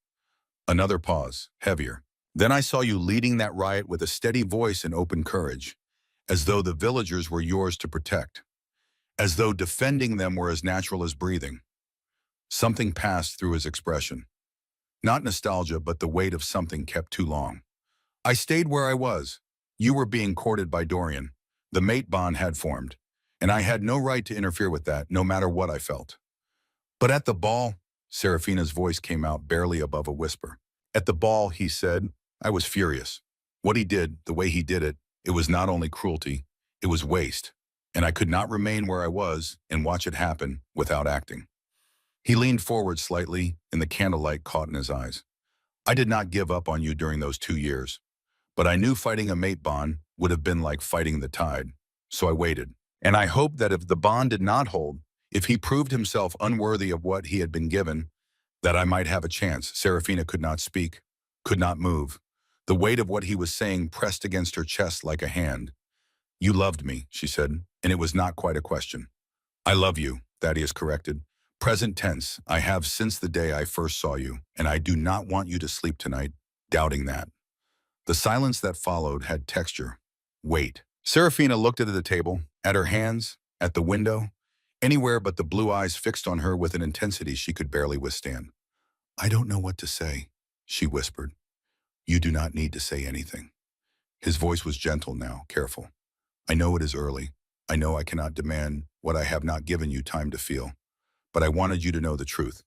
Another pause, heavier. Then I saw you leading that riot with a steady voice and open courage, as though the villagers were yours to protect, as though defending them were as natural as breathing. Something passed through his expression. Not nostalgia, but the weight of something kept too long. I stayed where I was. You were being courted by Dorian. The mate bond had formed, and I had no right to interfere with that, no matter what I felt. But at the ball, Serafina's voice came out barely above a whisper. At the ball, he said, I was furious. What he did, the way he did it, it was not only cruelty, it was waste, and I could not remain where I was and watch it happen without acting. He leaned forward slightly, and the candlelight caught in his eyes. I did not give up on you during those 2 years, but I knew fighting a mate bond would have been like fighting the tide, so I waited. And I hoped that if the bond did not hold, if he proved himself unworthy of what he had been given, that I might have a chance. Serafina could not speak, could not move. The weight of what he was saying pressed against her chest like a hand. You loved me, she said, and it was not quite a question. I love you, Thaddeus corrected. Present tense, I have since the day I first saw you, and I do not want you to sleep tonight, doubting that. The silence that followed had texture, weight. Serafina looked at the table, at her hands, at the window, anywhere but the blue eyes fixed on her with an intensity she could barely withstand. I don't know what to say, she whispered. You do not need to say anything. His voice was gentle now, careful. I know it is early. I know I cannot demand what I have not given you time to feel. But I wanted you to know the truth.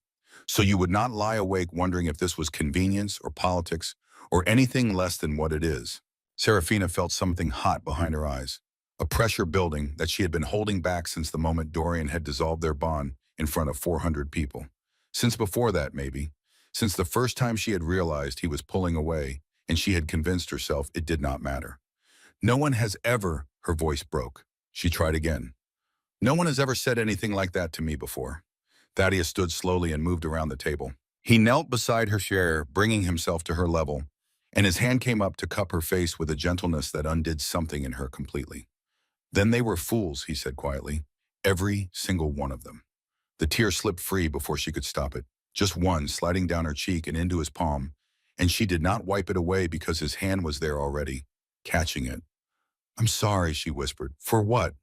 So you would not lie awake wondering if this was convenience or politics or anything less than what it is. Serafina felt something hot behind her eyes, a pressure building that she had been holding back since the moment Dorian had dissolved their bond in front of 400 people. Since before that, maybe. Since the first time she had realized he was pulling away and she had convinced herself it did not matter. No one has ever, her voice broke. She tried again. No one has ever said anything like that to me before. Thaddeus stood slowly and moved around the table. He knelt beside her chair, bringing himself to her level, and his hand came up to cup her face with a gentleness that undid something in her completely. Then they were fools, he said quietly. Every single one of them. The tear slipped free before she could stop it. Just one sliding down her cheek and into his palm, and she did not wipe it away because his hand was there already, catching it. I'm sorry, she whispered. For what?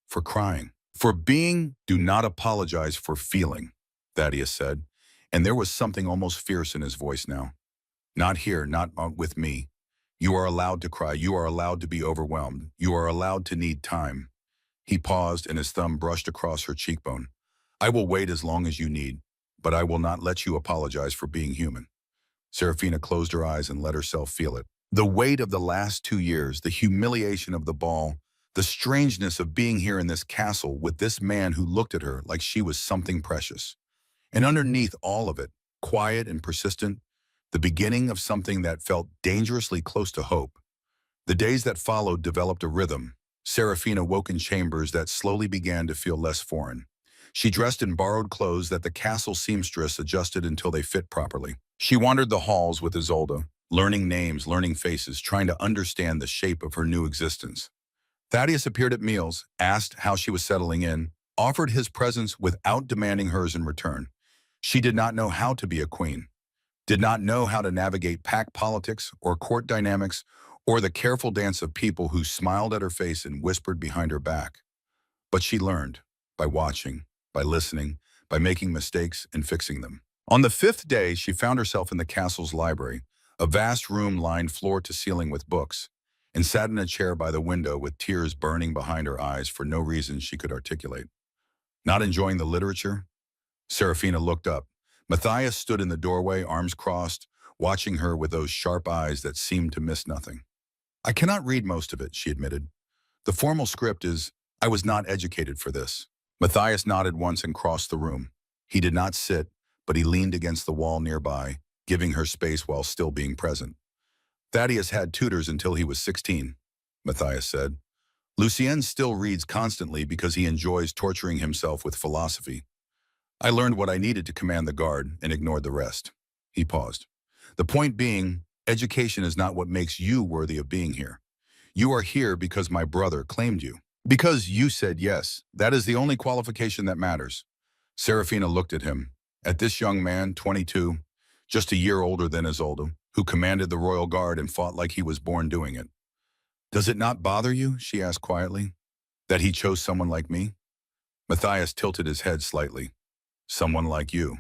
For crying. For being, do not apologize for feeling, Thaddeus said, and there was something almost fierce in his voice now. Not here, not with me. You are allowed to cry. You are allowed to be overwhelmed. You are allowed to need time. He paused and his thumb brushed across her cheekbone. I will wait as long as you need, but I will not let you apologize for being human. Serafina closed her eyes and let herself feel it. The weight of the last 2 years, the humiliation of the ball, the strangeness of being here in this castle with this man who looked at her like she was something precious. And underneath all of it, quiet and persistent, the beginning of something that felt dangerously close to hope. The days that followed developed a rhythm. Serafina woke in chambers that slowly began to feel less foreign. She dressed in borrowed clothes that the castle seamstress adjusted until they fit properly. She wandered the halls with Isolde, learning names, learning faces, trying to understand the shape of her new existence. Thaddeus appeared at meals, asked how she was settling in, offered his presence without demanding hers in return. She did not know how to be a queen, did not know how to navigate pack politics or court dynamics or the careful dance of people who smiled at her face and whispered behind her back. But she learned, by watching, by listening, by making mistakes and fixing them. On the 5th day, she found herself in the castle's library, a vast room lined floor to ceiling with books, and sat in a chair by the window with tears burning behind her eyes for no reason she could articulate. Not enjoying the literature? Serafina looked up. Matthias stood in the doorway, arms crossed, watching her with those sharp eyes that seemed to miss nothing. I cannot read most of it, she admitted. The formal script is, I was not educated for this. Matthias nodded once and crossed the room. He did not sit, but he leaned against the wall nearby, giving her space while still being present. Thaddeus had tutors until he was 16, Matthias said. Lucien still reads constantly because he enjoys torturing himself with philosophy. I learned what I needed to command the guard and ignored the rest. He paused. The point being, education is not what makes you worthy of being here. You are here because my brother claimed you. Because you said yes. That is the only qualification that matters. Serafina looked at him. At this young man, 22, just a year older than Isolde, who commanded the royal guard and fought like he was born doing it. Does it not bother you, she asked quietly, that he chose someone like me? Matthias tilted his head slightly. Someone like you.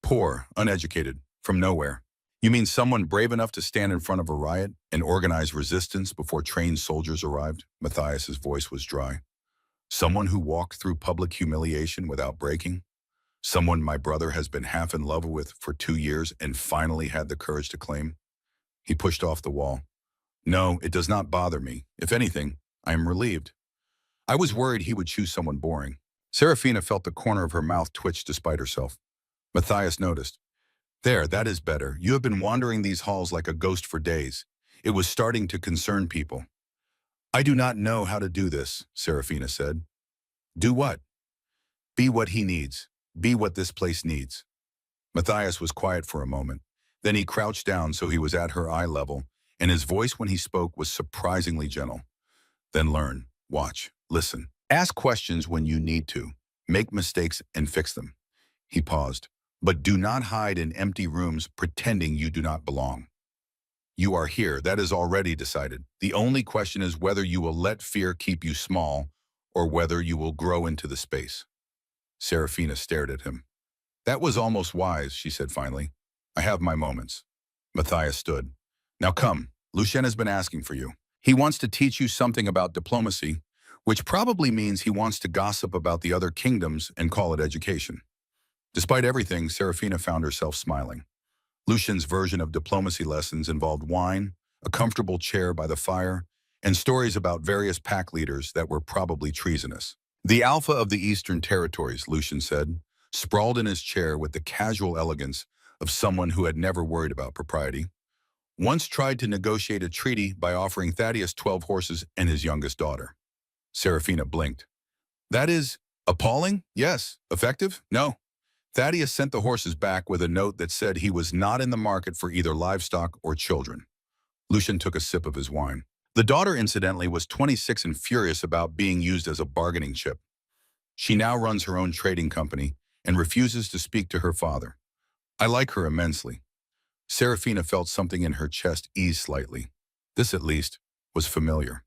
Poor, uneducated, from nowhere. You mean someone brave enough to stand in front of a riot and organize resistance before trained soldiers arrived? Matthias's voice was dry. Someone who walked through public humiliation without breaking? Someone my brother has been half in love with for 2 years and finally had the courage to claim? He pushed off the wall. No, it does not bother me. If anything, I am relieved. I was worried he would choose someone boring. Serafina felt the corner of her mouth twitch despite herself. Matthias noticed. There, that is better. You have been wandering these halls like a ghost for days. It was starting to concern people. I do not know how to do this, Serafina said. Do what? Be what he needs. Be what this place needs. Matthias was quiet for a moment. Then he crouched down so he was at her eye level, and his voice when he spoke was surprisingly gentle. Then learn, watch, listen. Ask questions when you need to. Make mistakes and fix them. He paused. But do not hide in empty rooms pretending you do not belong. You are here, that is already decided. The only question is whether you will let fear keep you small or whether you will grow into the space. Serafina stared at him. That was almost wise, she said finally. I have my moments. Matthias stood. Now come, Lucien has been asking for you. He wants to teach you something about diplomacy, which probably means he wants to gossip about the other kingdoms and call it education. Despite everything, Serafina found herself smiling. Lucian's version of diplomacy lessons involved wine, a comfortable chair by the fire, and stories about various pack leaders that were probably treasonous. The Alpha of the Eastern Territories, Lucian said, sprawled in his chair with the casual elegance of someone who had never worried about propriety, once tried to negotiate a treaty by offering Thaddeus 12 horses and his youngest daughter. Serafina blinked. That is appalling? Yes. Effective? No. Thaddeus sent the horses back with a note that said he was not in the market for either livestock or children. Lucian took a sip of his wine. The daughter, incidentally, was 26 and furious about being used as a bargaining chip. She now runs her own trading company and refuses to speak to her father. I like her immensely. Serafina felt something in her chest ease slightly. This, at least, was familiar.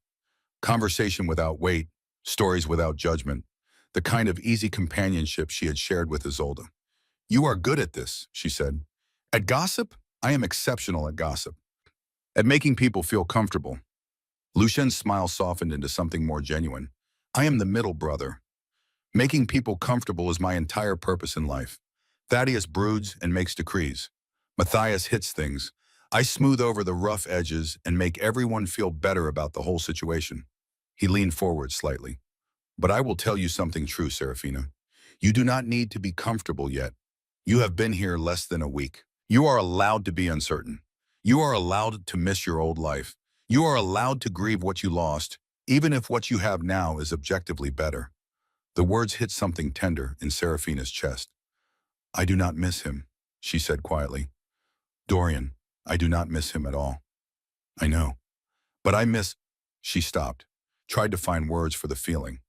Conversation without weight, stories without judgment, the kind of easy companionship she had shared with Isolde. You are good at this, she said. At gossip, I am exceptional at gossip. At making people feel comfortable. Lucien's smile softened into something more genuine. I am the middle brother. Making people comfortable is my entire purpose in life. Thaddeus broods and makes decrees. Matthias hits things. I smooth over the rough edges and make everyone feel better about the whole situation. He leaned forward slightly. But I will tell you something true, Serafina. You do not need to be comfortable yet. You have been here less than a week. You are allowed to be uncertain. You are allowed to miss your old life. You are allowed to grieve what you lost, even if what you have now is objectively better. The words hit something tender in Serafina's chest. I do not miss him, she said quietly. Dorian, I do not miss him at all. I know. But I miss... She stopped, tried to find words for the feeling.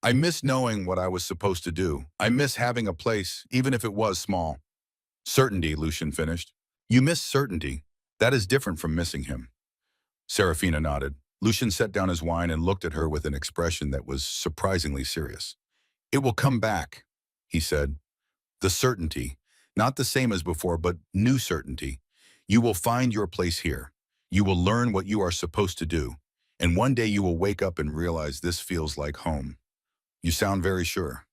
I miss knowing what I was supposed to do. I miss having a place, even if it was small. Certainty, Lucian finished. You miss certainty. That is different from missing him. Serafina nodded. Lucian set down his wine and looked at her with an expression that was surprisingly serious. It will come back, he said. The certainty, not the same as before, but new certainty. You will find your place here. You will learn what you are supposed to do. And one day you will wake up and realize this feels like home. You sound very sure.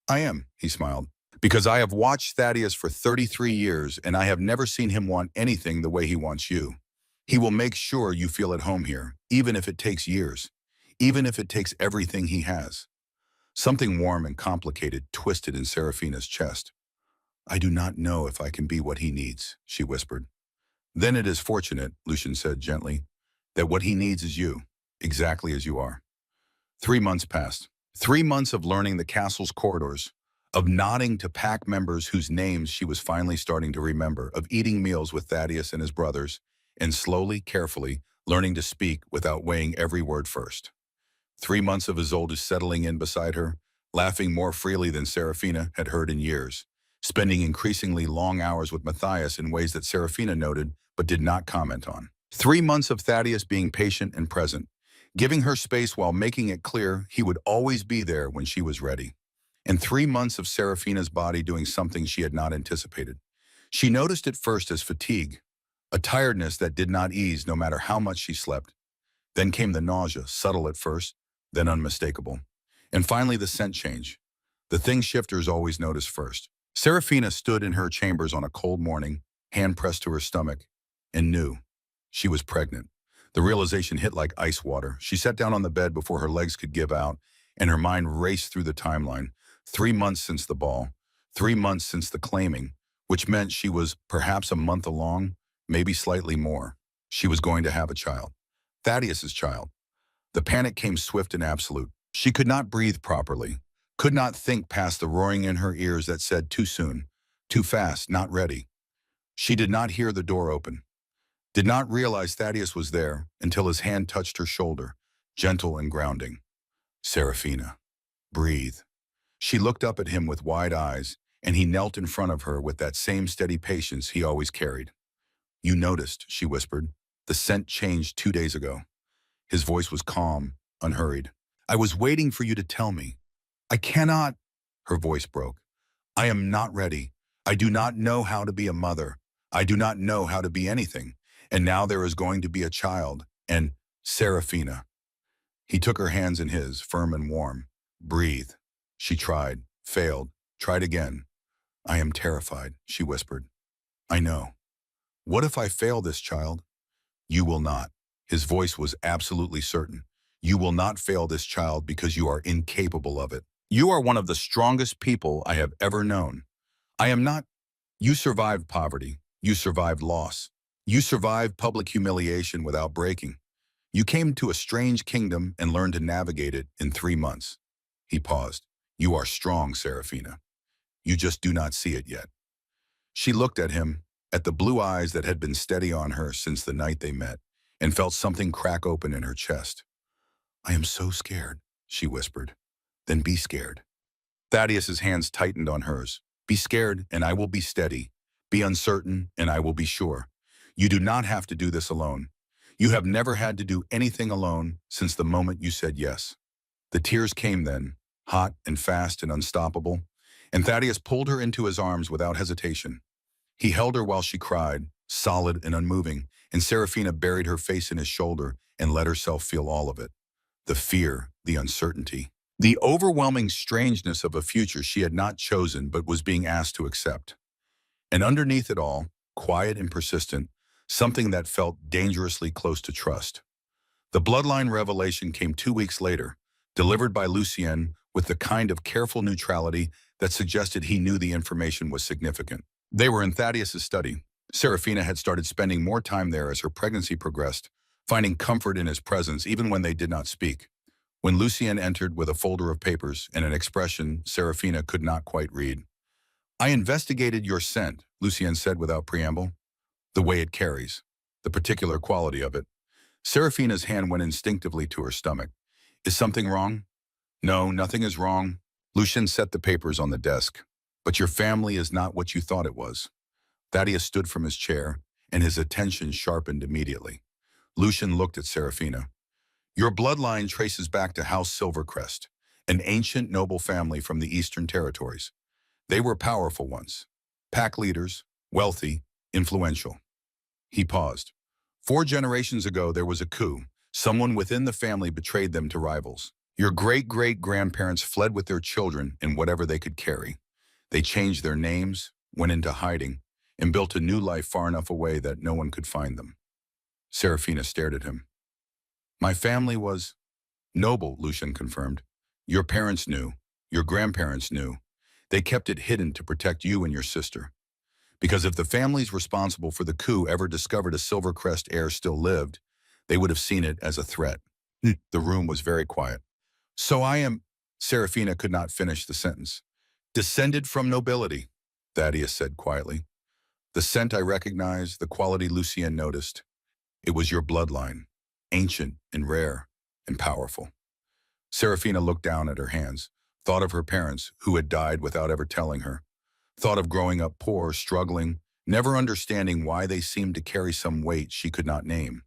I am, he smiled, because I have watched Thaddeus for 33 years and I have never seen him want anything the way he wants you. He will make sure you feel at home here, even if it takes years, even if it takes everything he has. Something warm and complicated twisted in Serafina's chest. I do not know if I can be what he needs, she whispered. Then it is fortunate, Lucian said gently, that what he needs is you, exactly as you are. 3 months passed. 3 months of learning the castle's corridors, of nodding to pack members whose names she was finally starting to remember, of eating meals with Thaddeus and his brothers, and slowly, carefully, learning to speak without weighing every word first. 3 months of Isolde settling in beside her, laughing more freely than Serafina had heard in years, spending increasingly long hours with Matthias in ways that Serafina noted but did not comment on. 3 months of Thaddeus being patient and present, giving her space while making it clear he would always be there when she was ready. And 3 months of Serafina's body doing something she had not anticipated. She noticed it first as fatigue, a tiredness that did not ease no matter how much she slept. Then came the nausea, subtle at first, then unmistakable. And finally the scent change, the thing shifters always notice first. Serafina stood in her chambers on a cold morning, hand pressed to her stomach, and knew she was pregnant. The realization hit like ice water. She sat down on the bed before her legs could give out, and her mind raced through the timeline. 3 months since the ball, 3 months since the claiming, which meant she was perhaps a month along, maybe slightly more. She was going to have a child. Thaddeus's child. The panic came swift and absolute. She could not breathe properly, could not think past the roaring in her ears that said too soon, too fast, not ready. She did not hear the door open, did not realize Thaddeus was there until his hand touched her shoulder, gentle and grounding. Serafina, breathe. She looked up at him with wide eyes, and he knelt in front of her with that same steady patience he always carried. You noticed, she whispered. The scent changed 2 days ago. His voice was calm, unhurried. I was waiting for you to tell me. I cannot. Her voice broke. I am not ready. I do not know how to be a mother. I do not know how to be anything. And now there is going to be a child. And Serafina. He took her hands in his, firm and warm. Breathe. She tried, failed, tried again. I am terrified, she whispered. I know. What if I fail this child? You will not. His voice was absolutely certain. You will not fail this child because you are incapable of it. You are one of the strongest people I have ever known. I am not. You survived poverty. You survived loss. You survived public humiliation without breaking. You came to a strange kingdom and learned to navigate it in 3 months. He paused. You are strong, Serafina. You just do not see it yet. She looked at him, at the blue eyes that had been steady on her since the night they met, and felt something crack open in her chest. I am so scared, she whispered. Then be scared. Thaddeus's hands tightened on hers. Be scared, and I will be steady. Be uncertain, and I will be sure. You do not have to do this alone. You have never had to do anything alone since the moment you said yes. The tears came then, hot and fast and unstoppable, and Thaddeus pulled her into his arms without hesitation. He held her while she cried, solid and unmoving, and Serafina buried her face in his shoulder and let herself feel all of it. The fear, the uncertainty, the overwhelming strangeness of a future she had not chosen but was being asked to accept. And underneath it all, quiet and persistent, something that felt dangerously close to trust. The bloodline revelation came 2 weeks later, delivered by Lucien with the kind of careful neutrality that suggested he knew the information was significant. They were in Thaddeus's study. Serafina had started spending more time there as her pregnancy progressed, finding comfort in his presence even when they did not speak. When Lucien entered with a folder of papers and an expression Serafina could not quite read. I investigated your scent, Lucien said without preamble. The way it carries, the particular quality of it. Serafina's hand went instinctively to her stomach. Is something wrong? No, nothing is wrong. Lucien set the papers on the desk. But your family is not what you thought it was. Thaddeus stood from his chair, and his attention sharpened immediately. Lucien looked at Serafina. Your bloodline traces back to House Silvercrest, an ancient noble family from the Eastern Territories. They were powerful once, pack leaders, wealthy, influential. He paused. 4 generations ago, there was a coup. Someone within the family betrayed them to rivals. Your great-great-grandparents fled with their children and whatever they could carry. They changed their names, went into hiding, and built a new life far enough away that no one could find them. Serafina stared at him. My family was noble, Lucien confirmed. Your parents knew. Your grandparents knew. They kept it hidden to protect you and your sister. Because if the families responsible for the coup ever discovered a Silvercrest heir still lived, they would have seen it as a threat. The room was very quiet. So I am, Serafina could not finish the sentence. Descended from nobility, Thaddeus said quietly. The scent I recognized, the quality Lucien noticed. It was your bloodline, ancient and rare and powerful. Serafina looked down at her hands, thought of her parents who had died without ever telling her, thought of growing up poor, struggling, never understanding why they seemed to carry some weight she could not name.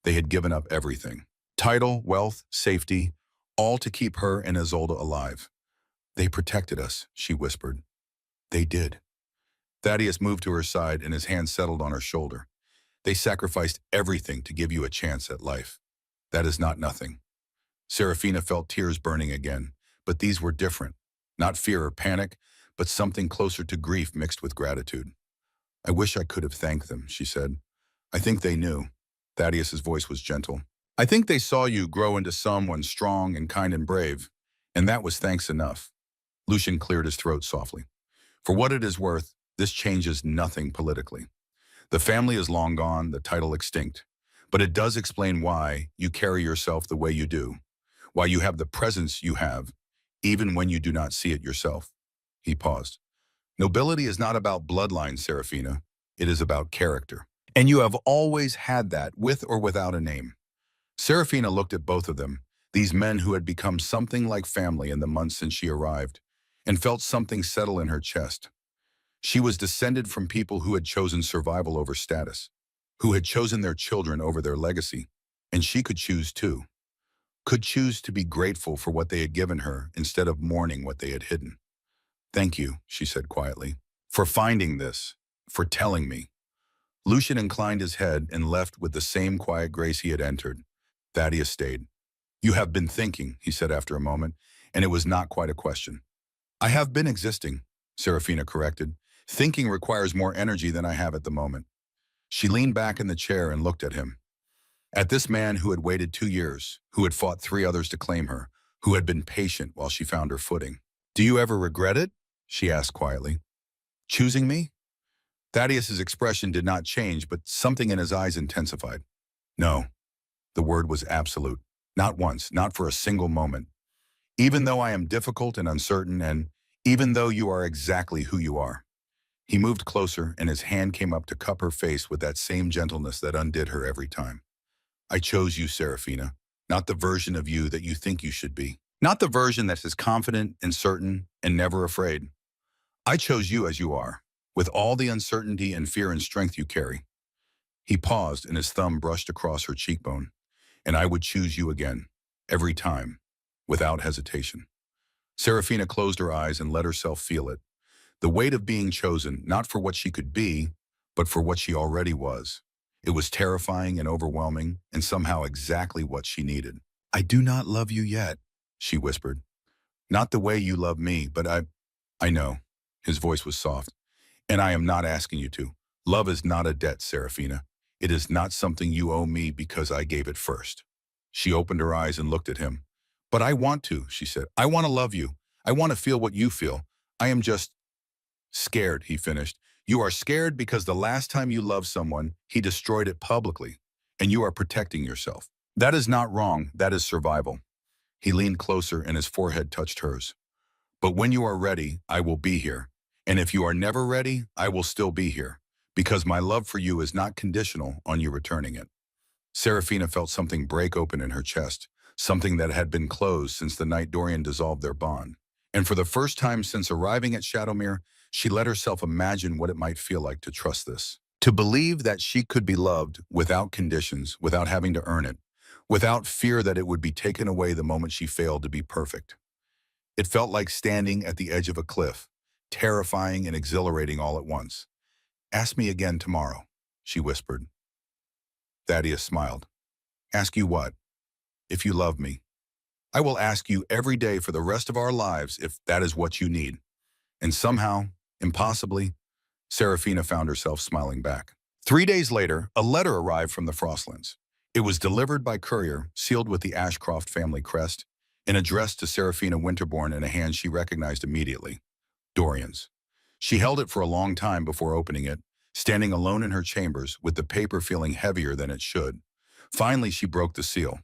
They had given up everything. Title, wealth, safety, all to keep her and Isolde alive. They protected us, she whispered. They did. Thaddeus moved to her side and his hand settled on her shoulder. They sacrificed everything to give you a chance at life. That is not nothing. Serafina felt tears burning again, but these were different. Not fear or panic, but something closer to grief mixed with gratitude. I wish I could have thanked them, she said. I think they knew. Thaddeus's voice was gentle. I think they saw you grow into someone strong and kind and brave, and that was thanks enough. Lucien cleared his throat softly. For what it is worth, this changes nothing politically. The family is long gone, the title extinct. but it does explain why you carry yourself the way you do, why you have the presence you have, even when you do not see it yourself. He paused. Nobility is not about bloodline, Serafina. It is about character. And you have always had that, with or without a name. Serafina looked at both of them, these men who had become something like family in the months since she arrived, and felt something settle in her chest. She was descended from people who had chosen survival over status, who had chosen their children over their legacy, and she could choose too. Could choose to be grateful for what they had given her instead of mourning what they had hidden. "Thank you," she said quietly, "for finding this, for telling me." Lucian inclined his head and left with the same quiet grace he had entered. Thaddeus stayed. "You have been thinking," he said after a moment, and it was not quite a question. "I have been existing," Serafina corrected. "Thinking requires more energy than I have at the moment." She leaned back in the chair and looked at him. At this man who had waited 2 years, who had fought 3 others to claim her, who had been patient while she found her footing. "Do you ever regret it?" she asked quietly. "Choosing me?" Thaddeus's expression did not change, but something in his eyes intensified. "No." The word was absolute. "Not once, not for a single moment. Even though I am difficult and uncertain, and even though you are exactly who you are." He moved closer, and his hand came up to cup her face with that same gentleness that undid her every time. "I chose you, Serafina, not the version of you that you think you should be. Not the version that is confident and certain and never afraid. I chose you as you are, with all the uncertainty and fear and strength you carry." He paused, and his thumb brushed across her cheekbone. "And I would choose you again, every time, without hesitation." Serafina closed her eyes and let herself feel it. The weight of being chosen, not for what she could be, but for what she already was. It was terrifying and overwhelming, and somehow exactly what she needed. "I do not love you yet," she whispered. "Not the way you love me, but I know." His voice was soft. "And I am not asking you to. Love is not a debt, Serafina. It is not something you owe me because I gave it first." She opened her eyes and looked at him. "But I want to," she said. "I want to love you. I want to feel what you feel. I am just scared," he finished. "You are scared because the last time you loved someone, he destroyed it publicly, and you are protecting yourself. That is not wrong. That is survival." He leaned closer and his forehead touched hers. "But when you are ready, I will be here. And if you are never ready, I will still be here, because my love for you is not conditional on you returning it." Serafina felt something break open in her chest, something that had been closed since the night Dorian dissolved their bond. And for the first time since arriving at Shadowmere, she let herself imagine what it might feel like to trust this. To believe that she could be loved without conditions, without having to earn it, without fear that it would be taken away the moment she failed to be perfect. It felt like standing at the edge of a cliff, terrifying and exhilarating all at once. "Ask me again tomorrow," she whispered. Thaddeus smiled. "Ask you what?" "If you love me. I will ask you every day for the rest of our lives if that is what you need." And somehow, impossibly, Serafina found herself smiling back. 3 days later, a letter arrived from the Frostlands. It was delivered by courier, sealed with the Ashcroft family crest, and addressed to Serafina Winterbourne in a hand she recognized immediately. Dorian's. She held it for a long time before opening it, standing alone in her chambers with the paper feeling heavier than it should. Finally, she broke the seal.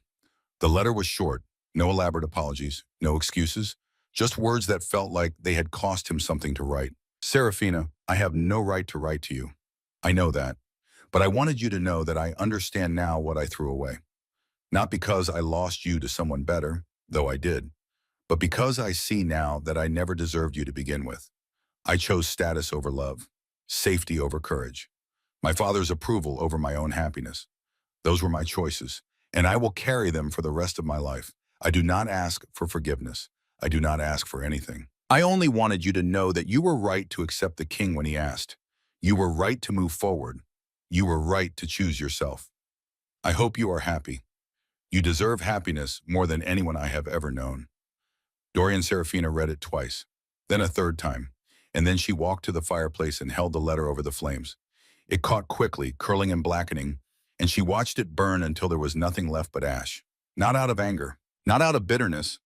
The letter was short, no elaborate apologies, no excuses, just words that felt like they had cost him something to write. "Serafina, I have no right to write to you. I know that. But I wanted you to know that I understand now what I threw away. Not because I lost you to someone better, though I did, but because I see now that I never deserved you to begin with. I chose status over love, safety over courage, my father's approval over my own happiness. Those were my choices, and I will carry them for the rest of my life. I do not ask for forgiveness. I do not ask for anything. I only wanted you to know that you were right to accept the king when he asked. You were right to move forward. You were right to choose yourself. I hope you are happy. You deserve happiness more than anyone I have ever known." Dorian Serafina read it twice, then a third time, and then she walked to the fireplace and held the letter over the flames. It caught quickly, curling and blackening, and she watched it burn until there was nothing left but ash. Not out of anger, not out of bitterness,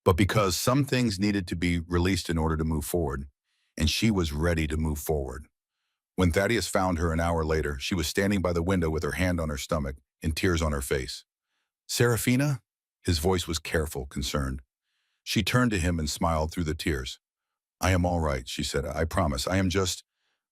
but because some things needed to be released in order to move forward, and she was ready to move forward. When Thaddeus found her an hour later, she was standing by the window with her hand on her stomach and tears on her face. "Serafina?" His voice was careful, concerned. She turned to him and smiled through the tears. "I am all right," she said. "I promise. I am just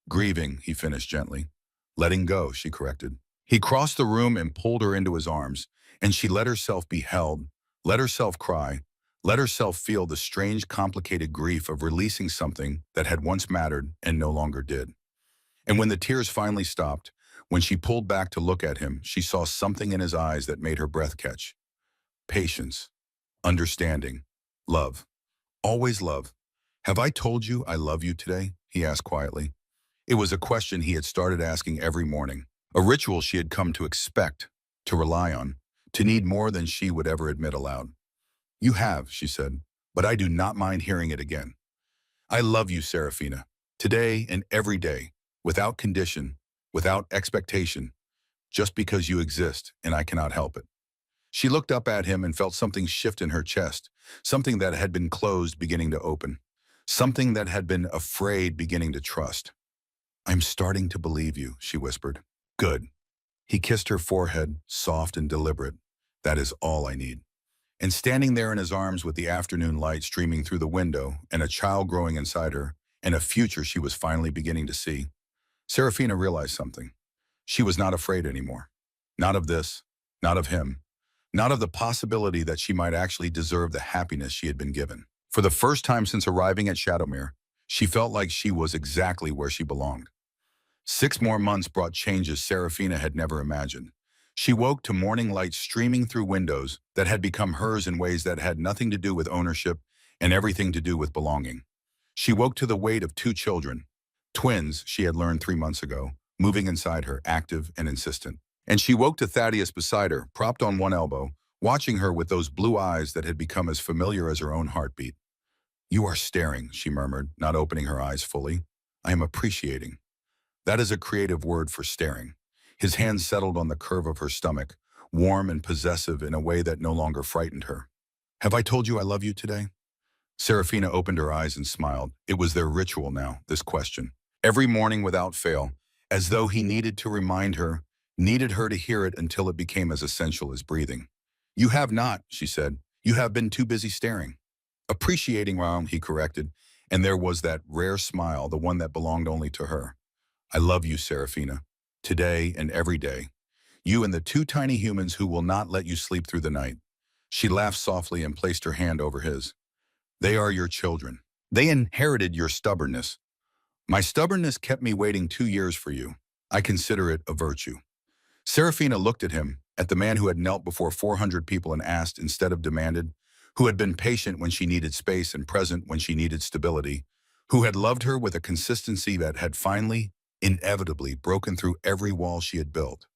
grieving," he finished gently. "Letting go," she corrected. He crossed the room and pulled her into his arms, and she let herself be held, let herself cry, let herself feel the strange, complicated grief of releasing something that had once mattered and no longer did. And when the tears finally stopped, when she pulled back to look at him, she saw something in his eyes that made her breath catch. Patience, understanding, love. Always love. "Have I told you I love you today?" he asked quietly. It was a question he had started asking every morning, a ritual she had come to expect, to rely on, to need more than she would ever admit aloud. "You have," she said, "but I do not mind hearing it again. I love you, Serafina, today and every day, without condition, without expectation, just because you exist and I cannot help it." She looked up at him and felt something shift in her chest, something that had been closed beginning to open, something that had been afraid beginning to trust. "I'm starting to believe you," she whispered. "Good." He kissed her forehead, soft and deliberate. "That is all I need." And standing there in his arms with the afternoon light streaming through the window and a child growing inside her and a future she was finally beginning to see, Serafina realized something. She was not afraid anymore. Not of this, not of him, not of the possibility that she might actually deserve the happiness she had been given. For the first time since arriving at Shadowmere, she felt like she was exactly where she belonged. 6 more months brought changes Serafina had never imagined. She woke to morning light streaming through windows that had become hers in ways that had nothing to do with ownership and everything to do with belonging. She woke to the weight of 2 children, twins she had learned 3 months ago, moving inside her, active and insistent. And she woke to Thaddeus beside her, propped on one elbow, watching her with those blue eyes that had become as familiar as her own heartbeat. "You are staring," she murmured, not opening her eyes fully. "I am appreciating." That is a creative word for staring. His hand settled on the curve of her stomach, warm and possessive in a way that no longer frightened her. "Have I told you I love you today?" Serafina opened her eyes and smiled. It was their ritual now, this question. Every morning without fail, as though he needed to remind her, needed her to hear it until it became as essential as breathing. "You have not," she said. "You have been too busy staring." "Appreciating," he corrected, and there was that rare smile, the one that belonged only to her. "I love you, Serafina, today and every day. You and the 2 tiny humans who will not let you sleep through the night." She laughed softly and placed her hand over his. "They are your children. They inherited your stubbornness. My stubbornness kept me waiting 2 years for you. I consider it a virtue." Serafina looked at him, at the man who had knelt before 400 people and asked instead of demanded, who had been patient when she needed space and present when she needed stability, who had loved her with a consistency that had finally, inevitably, broken through every wall she had built.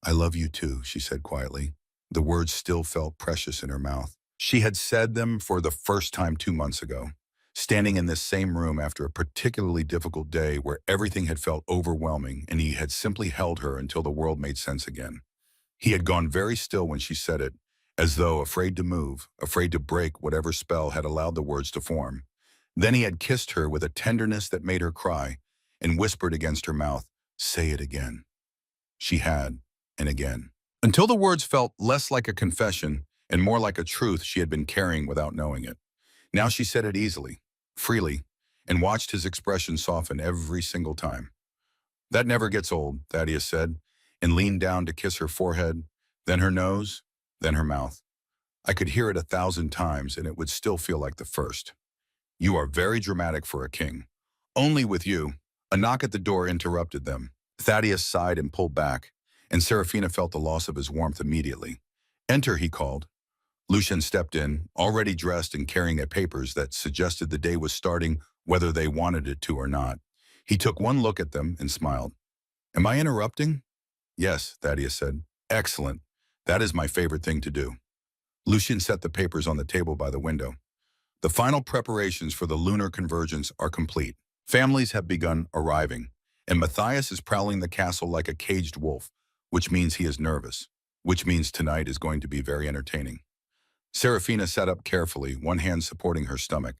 "I love you too," she said quietly. The words still felt precious in her mouth. She had said them for the first time 2 months ago, standing in this same room after a particularly difficult day where everything had felt overwhelming and he had simply held her until the world made sense again. He had gone very still when she said it, as though afraid to move, afraid to break whatever spell had allowed the words to form. Then he had kissed her with a tenderness that made her cry and whispered against her mouth, "Say it again." She had, and again. Until the words felt less like a confession and more like a truth she had been carrying without knowing it. Now she said it easily, freely, and watched his expression soften every single time. "That never gets old," Thaddeus said, and leaned down to kiss her forehead, then her nose, then her mouth. I could hear it 1,000 times and it would still feel like the first. "You are very dramatic for a king. Only with you." A knock at the door interrupted them. Thaddeus sighed and pulled back, and Serafina felt the loss of his warmth immediately. "Enter," he called. Lucian stepped in, already dressed and carrying a papers that suggested the day was starting whether they wanted it to or not. He took one look at them and smiled. "Am I interrupting?" "Yes," Thaddeus said. "Excellent. That is my favorite thing to do." Lucian set the papers on the table by the window. "The final preparations for the lunar convergence are complete. Families have begun arriving, and Matthias is prowling the castle like a caged wolf, which means he is nervous, which means tonight is going to be very entertaining." Serafina sat up carefully, one hand supporting her stomach.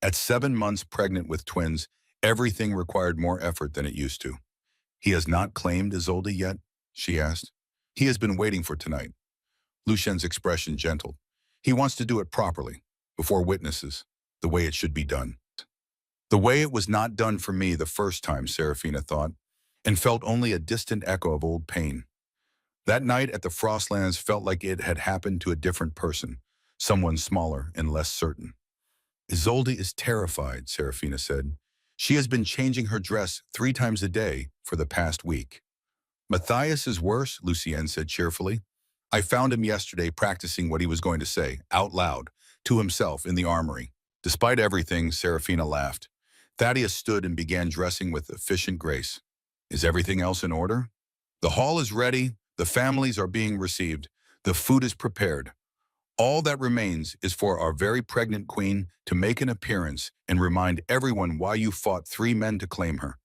At 7 months pregnant with twins, everything required more effort than it used to. He has not claimed Isolde yet? She asked. He has been waiting for tonight. Lucien's expression gentled. He wants to do it properly, before witnesses, the way it should be done. The way it was not done for me the first time, Serafina thought, and felt only a distant echo of old pain. That night at the Frostlands felt like it had happened to a different person, someone smaller and less certain. Isolde is terrified, Serafina said. She has been changing her dress 3 times a day for the past week. Matthias is worse, Lucienne said cheerfully. I found him yesterday practicing what he was going to say, out loud, to himself in the armory. Despite everything, Serafina laughed. Thaddeus stood and began dressing with efficient grace. Is everything else in order? The hall is ready, the families are being received, the food is prepared. All that remains is for our very pregnant queen to make an appearance and remind everyone why you fought 3 men to claim her.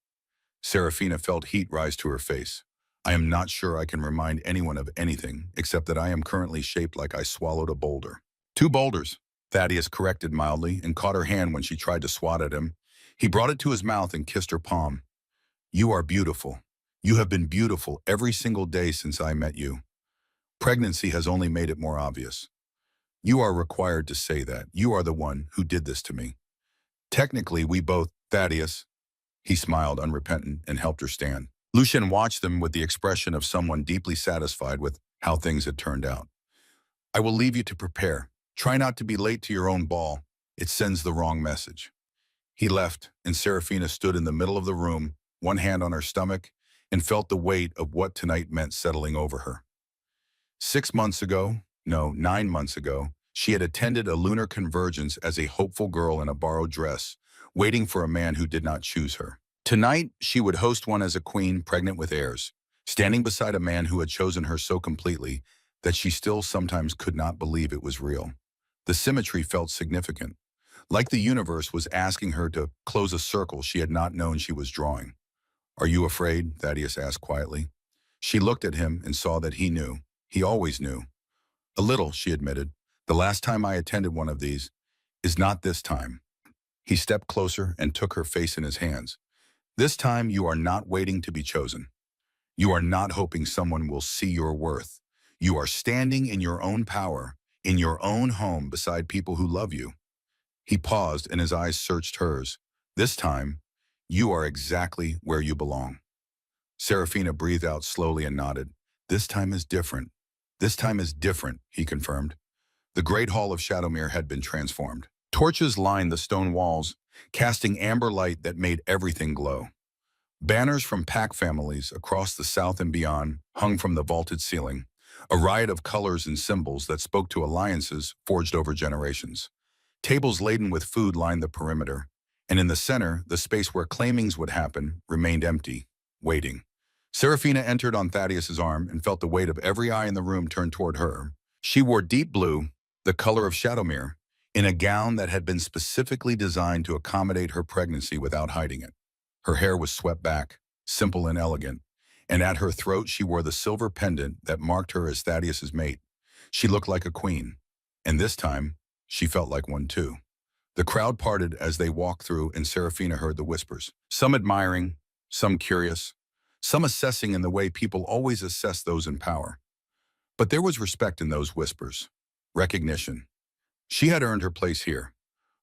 Serafina felt heat rise to her face. I am not sure I can remind anyone of anything, except that I am currently shaped like I swallowed a boulder. 2 boulders, Thaddeus corrected mildly and caught her hand when she tried to swat at him. He brought it to his mouth and kissed her palm. You are beautiful. You have been beautiful every single day since I met you. Pregnancy has only made it more obvious. You are required to say that. You are the one who did this to me. Technically, we both, Thaddeus. He smiled unrepentant and helped her stand. Lucien watched them with the expression of someone deeply satisfied with how things had turned out. I will leave you to prepare. Try not to be late to your own ball. It sends the wrong message. He left, and Serafina stood in the middle of the room, one hand on her stomach, and felt the weight of what tonight meant settling over her. 6 months ago, no, 9 months ago, she had attended a lunar convergence as a hopeful girl in a borrowed dress, waiting for a man who did not choose her. Tonight, she would host one as a queen pregnant with heirs, standing beside a man who had chosen her so completely that she still sometimes could not believe it was real. The symmetry felt significant, like the universe was asking her to close a circle she had not known she was drawing. Are you afraid? Thaddeus asked quietly. She looked at him and saw that he knew. He always knew. A little, she admitted. The last time I attended one of these is not this time. He stepped closer and took her face in his hands. This time you are not waiting to be chosen. You are not hoping someone will see your worth. You are standing in your own power, in your own home beside people who love you. He paused and his eyes searched hers. This time, you are exactly where you belong. Serafina breathed out slowly and nodded. This time is different. This time is different, he confirmed. The great hall of Shadowmere had been transformed. Torches lined the stone walls, casting amber light that made everything glow. Banners from pack families across the south and beyond hung from the vaulted ceiling, a riot of colors and symbols that spoke to alliances forged over generations. Tables laden with food lined the perimeter, and in the center, the space where claimings would happen remained empty, waiting. Serafina entered on Thaddeus's arm and felt the weight of every eye in the room turned toward her. She wore deep blue, the color of Shadowmere, in a gown that had been specifically designed to accommodate her pregnancy without hiding it. Her hair was swept back, simple and elegant, and at her throat she wore the silver pendant that marked her as Thaddeus's mate. She looked like a queen, and this time, she felt like one too. The crowd parted as they walked through and Serafina heard the whispers, some admiring, some curious, some assessing in the way people always assess those in power. But there was respect in those whispers, recognition. She had earned her place here,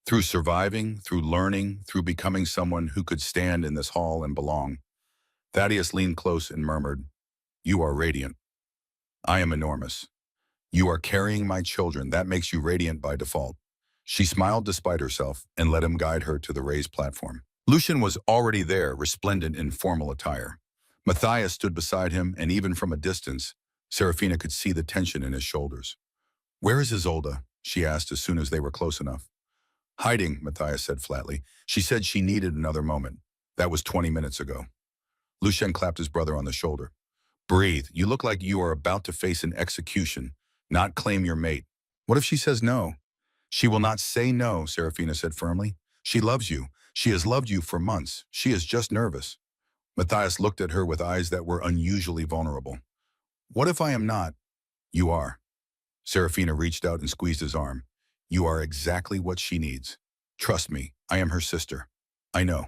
through surviving, through learning, through becoming someone who could stand in this hall and belong. Thaddeus leaned close and murmured, You are radiant. I am enormous. You are carrying my children. That makes you radiant by default. She smiled despite herself and let him guide her to the raised platform. Lucien was already there, resplendent in formal attire. Matthias stood beside him, and even from a distance, Serafina could see the tension in his shoulders. Where is Isolde? She asked as soon as they were close enough. Hiding, Matthias said flatly. She said she needed another moment. That was 20 minutes ago. Lucien clapped his brother on the shoulder. Breathe. You look like you are about to face an execution, not claim your mate. What if she says no? She will not say no, Serafina said firmly. She loves you. She has loved you for months. She is just nervous. Matthias looked at her with eyes that were unusually vulnerable. What if I am not? You are. Serafina reached out and squeezed his arm. You are exactly what she needs. Trust me, I am her sister. I know.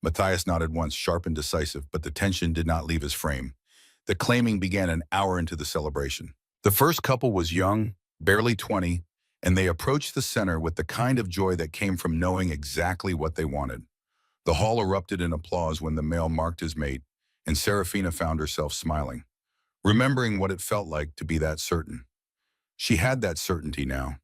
Matthias nodded once, sharp and decisive, but the tension did not leave his frame. The claiming began an hour into the celebration. The first couple was young, barely 20, and they approached the center with the kind of joy that came from knowing exactly what they wanted. The hall erupted in applause when the male marked his mate, and Serafina found herself smiling, remembering what it felt like to be that certain. She had that certainty now,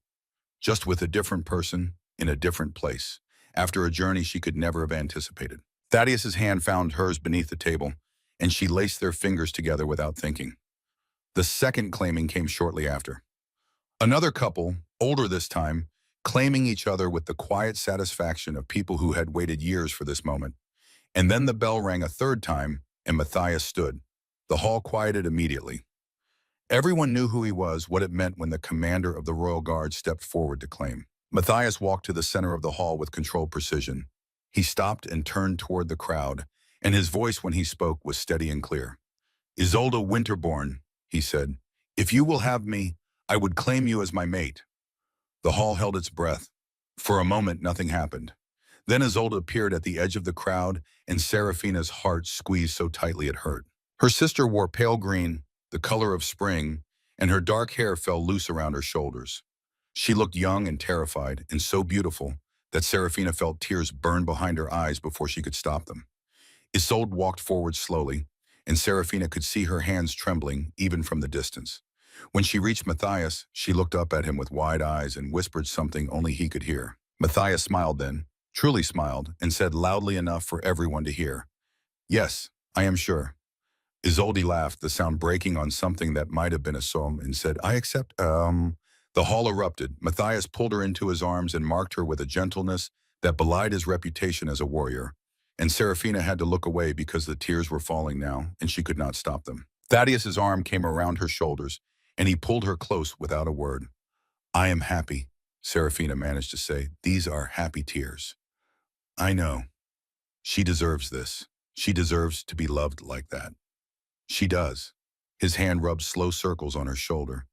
just with a different person, in a different place, after a journey she could never have anticipated. Thaddeus's hand found hers beneath the table, and she laced their fingers together without thinking. The second claiming came shortly after. Another couple, older this time, claiming each other with the quiet satisfaction of people who had waited years for this moment. And then the bell rang a third time, and Matthias stood. The hall quieted immediately. Everyone knew who he was, what it meant when the commander of the Royal Guard stepped forward to claim. Matthias walked to the center of the hall with controlled precision. He stopped and turned toward the crowd, and his voice when he spoke was steady and clear. "Isolde Winterborn," he said, "if you will have me, I would claim you as my mate." The hall held its breath. For a moment, nothing happened. Then Isolde appeared at the edge of the crowd, and Serafina's heart squeezed so tightly it hurt. Her sister wore pale green, the color of spring, and her dark hair fell loose around her shoulders. She looked young and terrified, and so beautiful that Serafina felt tears burn behind her eyes before she could stop them. Isolde walked forward slowly, and Serafina could see her hands trembling even from the distance. When she reached Matthias, she looked up at him with wide eyes and whispered something only he could hear. Matthias smiled then, truly smiled, and said loudly enough for everyone to hear, "Yes, I am sure." Isolde laughed, the sound breaking on something that might have been a soem, and said, "I accept, The hall erupted. Matthias pulled her into his arms and marked her with a gentleness that belied his reputation as a warrior. And Serafina had to look away because the tears were falling now, and she could not stop them. Thaddeus's arm came around her shoulders, and he pulled her close without a word. "I am happy," Serafina managed to say. "These are happy tears." "I know. She deserves this. She deserves to be loved like that." "She does." His hand rubbed slow circles on her shoulder.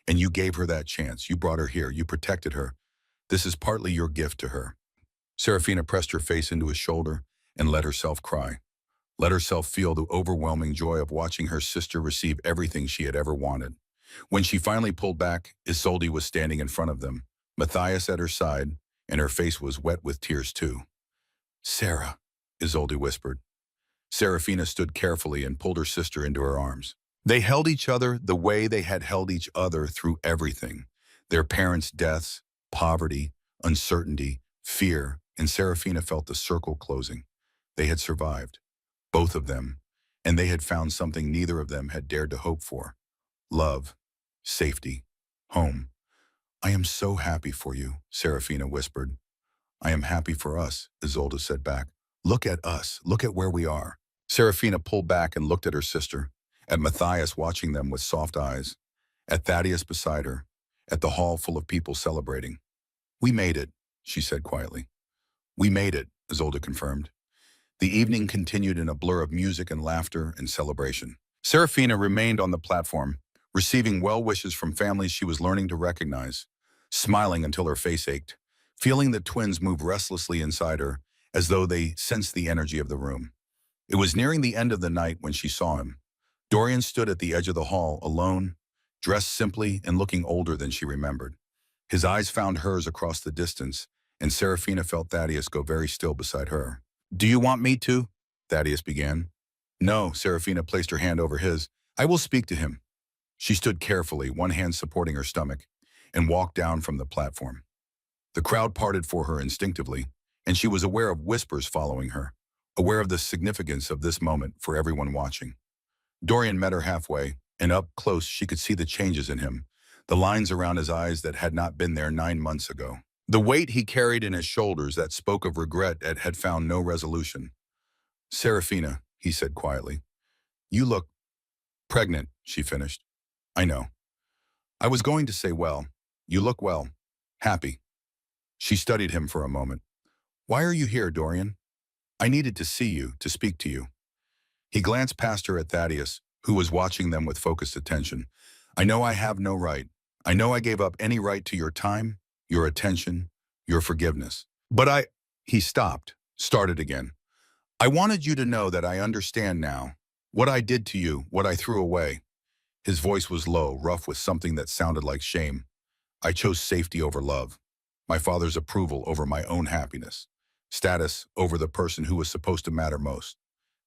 "And you gave her that chance. You brought her here. You protected her. This is partly your gift to her." Serafina pressed her face into his shoulder and let herself cry. Let herself feel the overwhelming joy of watching her sister receive everything she had ever wanted. When she finally pulled back, Isolde was standing in front of them, Matthias at her side, and her face was wet with tears too. "Sarah," Isolde whispered. Serafina stood carefully and pulled her sister into her arms. They held each other the way they had held each other through everything. Their parents' deaths, poverty, uncertainty, fear, and Serafina felt the circle closing. They had survived, both of them, and they had found something neither of them had dared to hope for. Love, safety, home. "I am so happy for you," Serafina whispered. "I am happy for us," Isolde said back. "Look at us. Look at where we are." Serafina pulled back and looked at her sister, at Matthias watching them with soft eyes, at Thaddeus beside her, at the hall full of people celebrating. "We made it," she said quietly. "We made it," Isolde confirmed. The evening continued in a blur of music and laughter and celebration. Serafina remained on the platform, receiving well wishes from families she was learning to recognize, smiling until her face ached, feeling the twins move restlessly inside her, as though they sensed the energy of the room. It was nearing the end of the night when she saw him. Dorian stood at the edge of the hall, alone, dressed simply and looking older than she remembered. His eyes found hers across the distance, and Serafina felt Thaddeus go very still beside her. "Do you want me to?" Thaddeus began. "No," Serafina placed her hand over his. "I will speak to him." She stood carefully, one hand supporting her stomach, and walked down from the platform. The crowd parted for her instinctively, and she was aware of whispers following her, aware of the significance of this moment for everyone watching. Dorian met her halfway, and up close she could see the changes in him, the lines around his eyes that had not been there 9 months ago. The weight he carried in his shoulders that spoke of regret that had found no resolution. "Serafina," he said quietly. "You look pregnant," she finished. "I know." "I was going to say well. You look well. Happy." She studied him for a moment. "Why are you here, Dorian?" "I needed to see you, to speak to you." He glanced past her at Thaddeus, who was watching them with focused attention. "I know I have no right. I know I gave up any right to your time, your attention, your forgiveness. But He stopped, started again. I wanted you to know that I understand now. What I did to you, what I threw away. His voice was low, rough with something that sounded like shame. I chose safety over love. My father's approval over my own happiness. Status over the person who was supposed to matter most.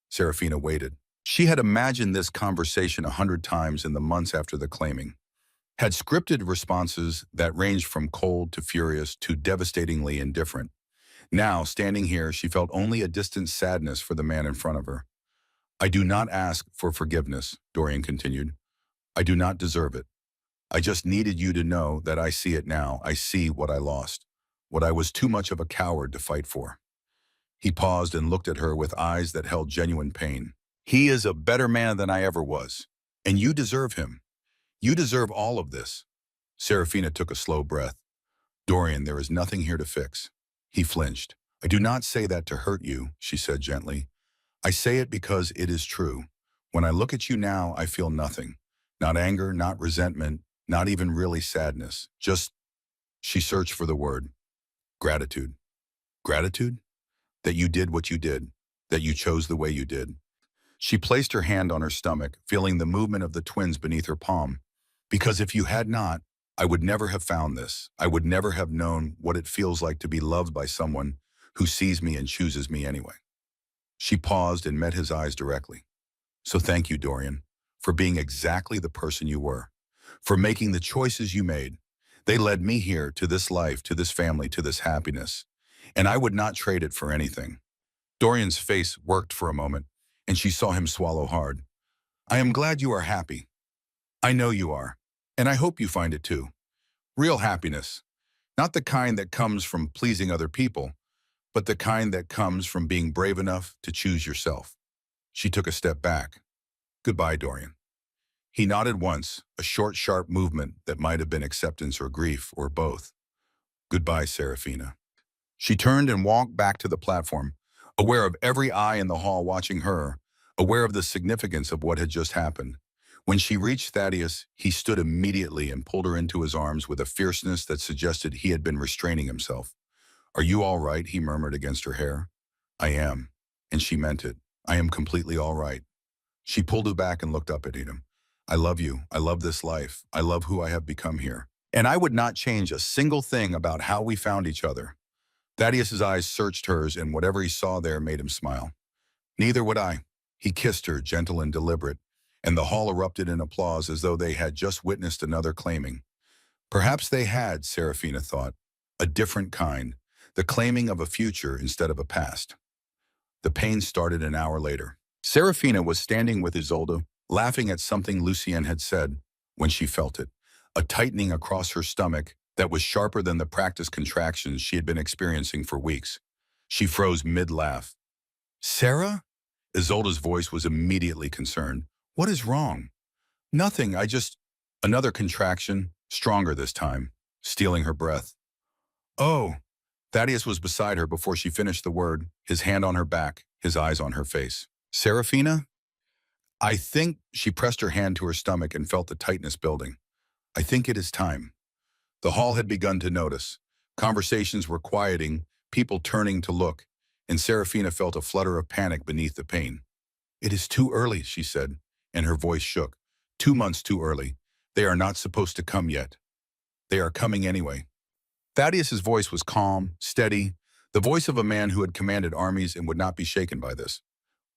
Serafina waited. She had imagined this conversation 100 times in the months after the claiming. Had scripted responses that ranged from cold to furious to devastatingly indifferent. Now, standing here, she felt only a distant sadness for the man in front of her. I do not ask for forgiveness, Dorian continued. I do not deserve it. I just needed you to know that I see it now. I see what I lost, what I was too much of a coward to fight for. He paused and looked at her with eyes that held genuine pain. He is a better man than I ever was, and you deserve him. You deserve all of this. Serafina took a slow breath. Dorian, there is nothing here to fix. He flinched. I do not say that to hurt you, she said gently. I say it because it is true. When I look at you now, I feel nothing. Not anger, not resentment, not even really sadness. Just, she searched for the word, gratitude. Gratitude? That you did what you did, that you chose the way you did. She placed her hand on her stomach, feeling the movement of the twins beneath her palm. Because if you had not, I would never have found this. I would never have known what it feels like to be loved by someone who sees me and chooses me anyway. She paused and met his eyes directly. So thank you, Dorian, for being exactly the person you were, for making the choices you made. They led me here to this life, to this family, to this happiness, and I would not trade it for anything. Dorian's face worked for a moment, and she saw him swallow hard. I am glad you are happy. I know you are, and I hope you find it too. Real happiness, not the kind that comes from pleasing other people, but the kind that comes from being brave enough to choose yourself. She took a step back. Goodbye, Dorian. He nodded once, a short, sharp movement that might have been acceptance or grief or both. Goodbye, Serafina. She turned and walked back to the platform, aware of every eye in the hall watching her, aware of the significance of what had just happened. When she reached Thaddeus, he stood immediately and pulled her into his arms with a fierceness that suggested he had been restraining himself. Are you all right? He murmured against her hair. I am. And she meant it. I am completely all right. She pulled her back and looked up at him. I love you. I love this life. I love who I have become here. And I would not change a single thing about how we found each other. Thaddeus's eyes searched hers, and whatever he saw there made him smile. Neither would I. He kissed her, gentle and deliberate, and the hall erupted in applause as though they had just witnessed another claiming. Perhaps they had, Serafina thought, a different kind, the claiming of a future instead of a past. The pain started an hour later. Serafina was standing with Isolde, laughing at something Lucien had said, when she felt it, a tightening across her stomach that was sharper than the practice contractions she had been experiencing for weeks. She froze mid-laugh. Sarah? Isolde's voice was immediately concerned. What is wrong? Nothing, Another contraction, stronger this time, stealing her breath. Oh! Thaddeus was beside her before she finished the word, his hand on her back, his eyes on her face. Serafina? I think she pressed her hand to her stomach and felt the tightness building. I think it is time. The hall had begun to notice. Conversations were quieting, people turning to look, and Serafina felt a flutter of panic beneath the pain. It is too early, she said, and her voice shook. 2 months too early. They are not supposed to come yet. They are coming anyway. Thaddeus's voice was calm, steady, the voice of a man who had commanded armies and would not be shaken by this.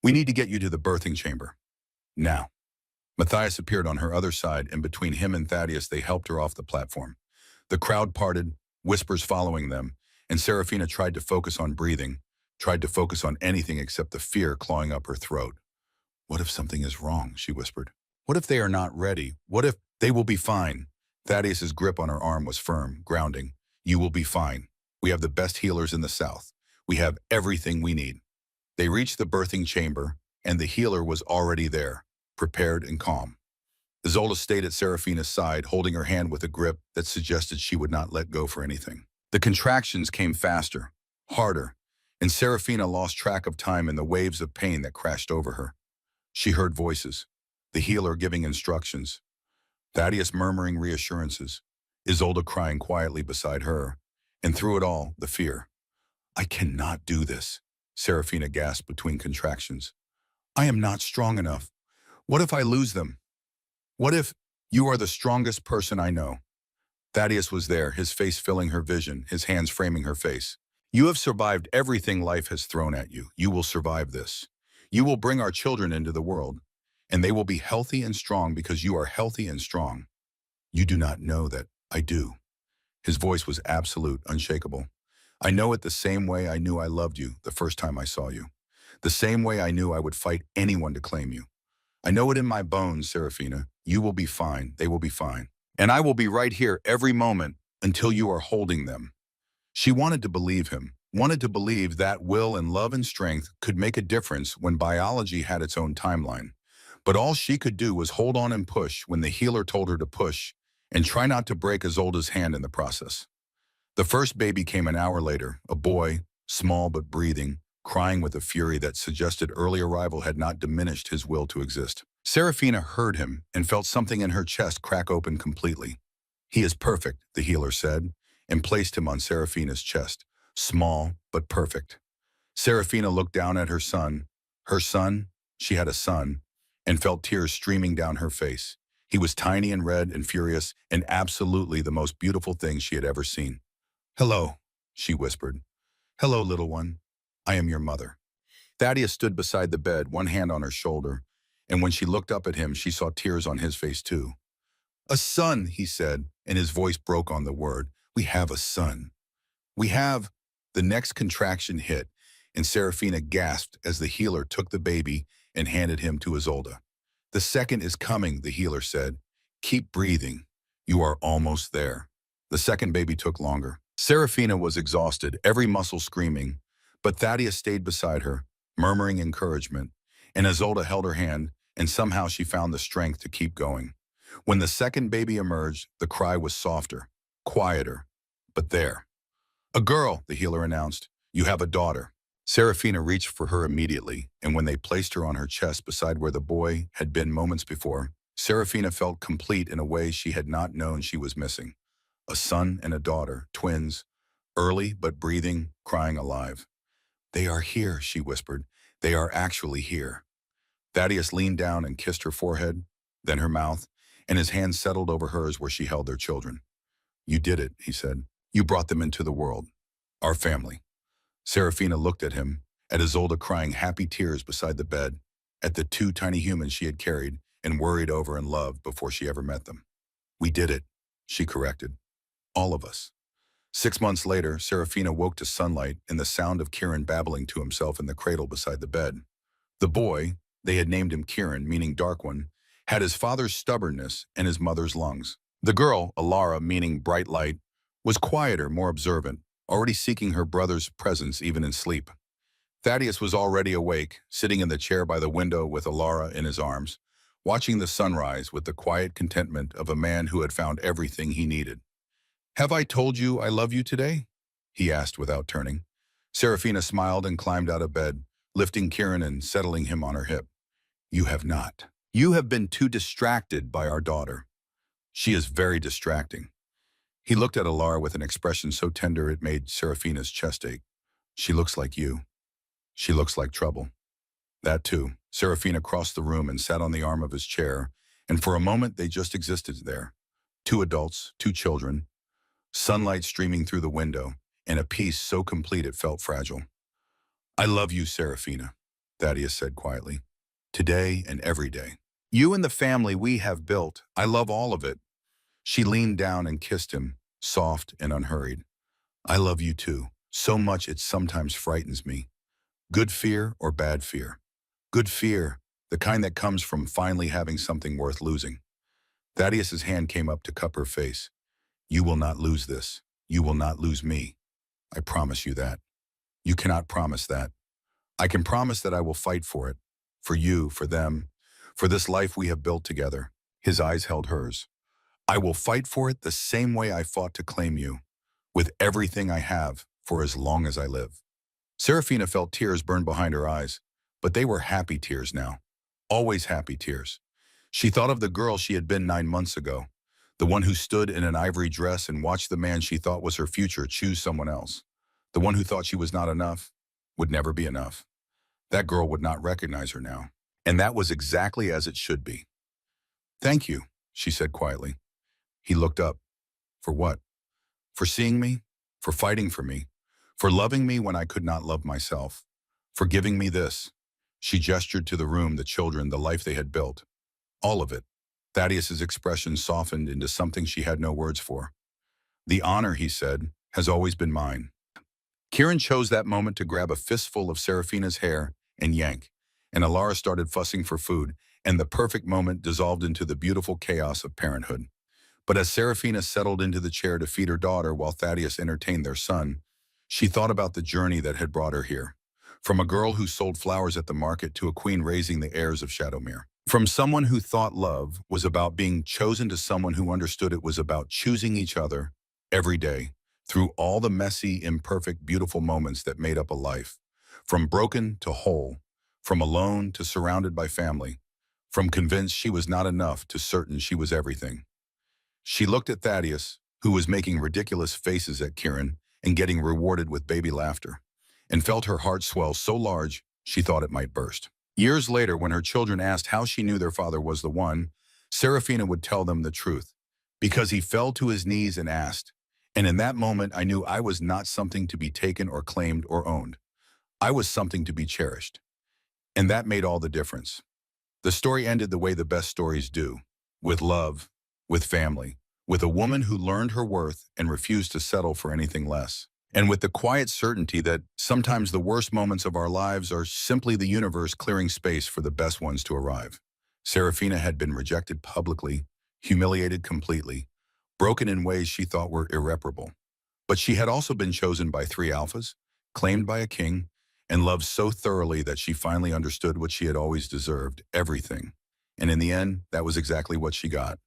We need to get you to the birthing chamber. Now. Matthias appeared on her other side, and between him and Thaddeus they helped her off the platform. The crowd parted, whispers following them, and Serafina tried to focus on breathing, tried to focus on anything except the fear clawing up her throat. What if something is wrong, she whispered. What if they are not ready? What if they will be fine? Thaddeus's grip on her arm was firm, grounding. You will be fine. We have the best healers in the South. We have everything we need. They reached the birthing chamber, and the healer was already there, prepared and calm. Isolde stayed at Serafina's side, holding her hand with a grip that suggested she would not let go for anything. The contractions came faster, harder, and Serafina lost track of time in the waves of pain that crashed over her. She heard voices, the healer giving instructions, Thaddeus murmuring reassurances, Isolde crying quietly beside her, and through it all, the fear. I cannot do this. Serafina gasped between contractions. I am not strong enough. What if I lose them? What if you are the strongest person I know? Thaddeus was there, his face filling her vision, his hands framing her face. You have survived everything life has thrown at you. You will survive this. You will bring our children into the world, and they will be healthy and strong because you are healthy and strong. You do not know that I do. His voice was absolute, unshakable. I know it the same way I knew I loved you the first time I saw you. The same way I knew I would fight anyone to claim you. I know it in my bones, Serafina. You will be fine. They will be fine. And I will be right here every moment until you are holding them. She wanted to believe him, wanted to believe that will and love and strength could make a difference when biology had its own timeline. But all she could do was hold on and push when the healer told her to push, and try not to break Isolda's hand in the process. The first baby came an hour later, a boy, small but breathing, crying with a fury that suggested early arrival had not diminished his will to exist. Serafina heard him and felt something in her chest crack open completely. He is perfect, the healer said, and placed him on Serafina's chest, small but perfect. Serafina looked down at her son. Her son? She had a son, and felt tears streaming down her face. He was tiny and red and furious, and absolutely the most beautiful thing she had ever seen. Hello, she whispered. Hello, little one. I am your mother. Thaddeus stood beside the bed, one hand on her shoulder, and when she looked up at him, she saw tears on his face too. A son, he said, and his voice broke on the word. We have a son. We have. The next contraction hit, and Serafina gasped as the healer took the baby and handed him to Isolda. The second is coming, the healer said. Keep breathing. You are almost there. The second baby took longer. Serafina was exhausted, every muscle screaming, but Thaddeus stayed beside her, murmuring encouragement, and Isolda held her hand, and somehow she found the strength to keep going. When the second baby emerged, the cry was softer, quieter, but there. A girl, the healer announced. You have a daughter. Serafina reached for her immediately, and when they placed her on her chest beside where the boy had been moments before, Serafina felt complete in a way she had not known she was missing. A son and a daughter, twins, early but breathing, crying alive. They are here, she whispered. They are actually here. Thaddeus leaned down and kissed her forehead, then her mouth, and his hand settled over hers where she held their children. You did it, he said. You brought them into the world. Our family. Serafina looked at him, at Isolda crying happy tears beside the bed, at the two tiny humans she had carried and worried over and loved before she ever met them. We did it, she corrected. All of us. 6 months later, Serafina woke to sunlight and the sound of Kieran babbling to himself in the cradle beside the bed. The boy, they had named him Kieran, meaning dark one, had his father's stubbornness and his mother's lungs. The girl, Alara, meaning bright light, was quieter, more observant, already seeking her brother's presence even in sleep. Thaddeus was already awake, sitting in the chair by the window with Alara in his arms, watching the sunrise with the quiet contentment of a man who had found everything he needed. Have I told you I love you today? He asked without turning. Serafina smiled and climbed out of bed, lifting Kieran and settling him on her hip. You have not. You have been too distracted by our daughter. She is very distracting. He looked at Alara with an expression so tender it made Serafina's chest ache. She looks like you. She looks like trouble. That too. Serafina crossed the room and sat on the arm of his chair, and for a moment they just existed there. 2 adults, 2 children, sunlight streaming through the window, and a peace so complete it felt fragile. I love you, Serafina, Thaddeus said quietly. Today and every day. You and the family we have built, I love all of it. She leaned down and kissed him, soft and unhurried. I love you too, so much it sometimes frightens me. Good fear or bad fear? Good fear, the kind that comes from finally having something worth losing. Thaddeus's hand came up to cup her face. You will not lose this. You will not lose me. I promise you that. You cannot promise that. I can promise that I will fight for it. For you, for them, for this life we have built together. His eyes held hers. I will fight for it the same way I fought to claim you, with everything I have, for as long as I live. Serafina felt tears burn behind her eyes, but they were happy tears now. Always happy tears. She thought of the girl she had been 9 months ago, the one who stood in an ivory dress and watched the man she thought was her future choose someone else, the one who thought she was not enough, would never be enough. That girl would not recognize her now. And that was exactly as it should be. "Thank you," she said quietly. He looked up. For what? For seeing me? For fighting for me? For loving me when I could not love myself? For giving me this? She gestured to the room, the children, the life they had built. All of it. Thaddeus's expression softened into something she had no words for. "The honor," he said, "has always been mine." Kieran chose that moment to grab a fistful of Serafina's hair and yank, and Alara started fussing for food, and the perfect moment dissolved into the beautiful chaos of parenthood. But as Serafina settled into the chair to feed her daughter while Thaddeus entertained their son, she thought about the journey that had brought her here. From a girl who sold flowers at the market to a queen raising the heirs of Shadowmere. From someone who thought love was about being chosen to someone who understood it was about choosing each other every day, through all the messy, imperfect, beautiful moments that made up a life. From broken to whole, from alone to surrounded by family, from convinced she was not enough to certain she was everything. She looked at Thaddeus, who was making ridiculous faces at Kieran and getting rewarded with baby laughter, and felt her heart swell so large she thought it might burst. Years later, when her children asked how she knew their father was the one, Serafina would tell them the truth, because he fell to his knees and asked, and in that moment I knew I was not something to be taken or claimed or owned. I was something to be cherished. And that made all the difference. The story ended the way the best stories do, with love, with family, with a woman who learned her worth and refused to settle for anything less, and with the quiet certainty that sometimes the worst moments of our lives are simply the universe clearing space for the best ones to arrive. Serafina had been rejected publicly, humiliated completely, broken in ways she thought were irreparable. But she had also been chosen by 3 alphas, claimed by a king, and loved so thoroughly that she finally understood what she had always deserved, everything. And in the end, that was exactly what she got.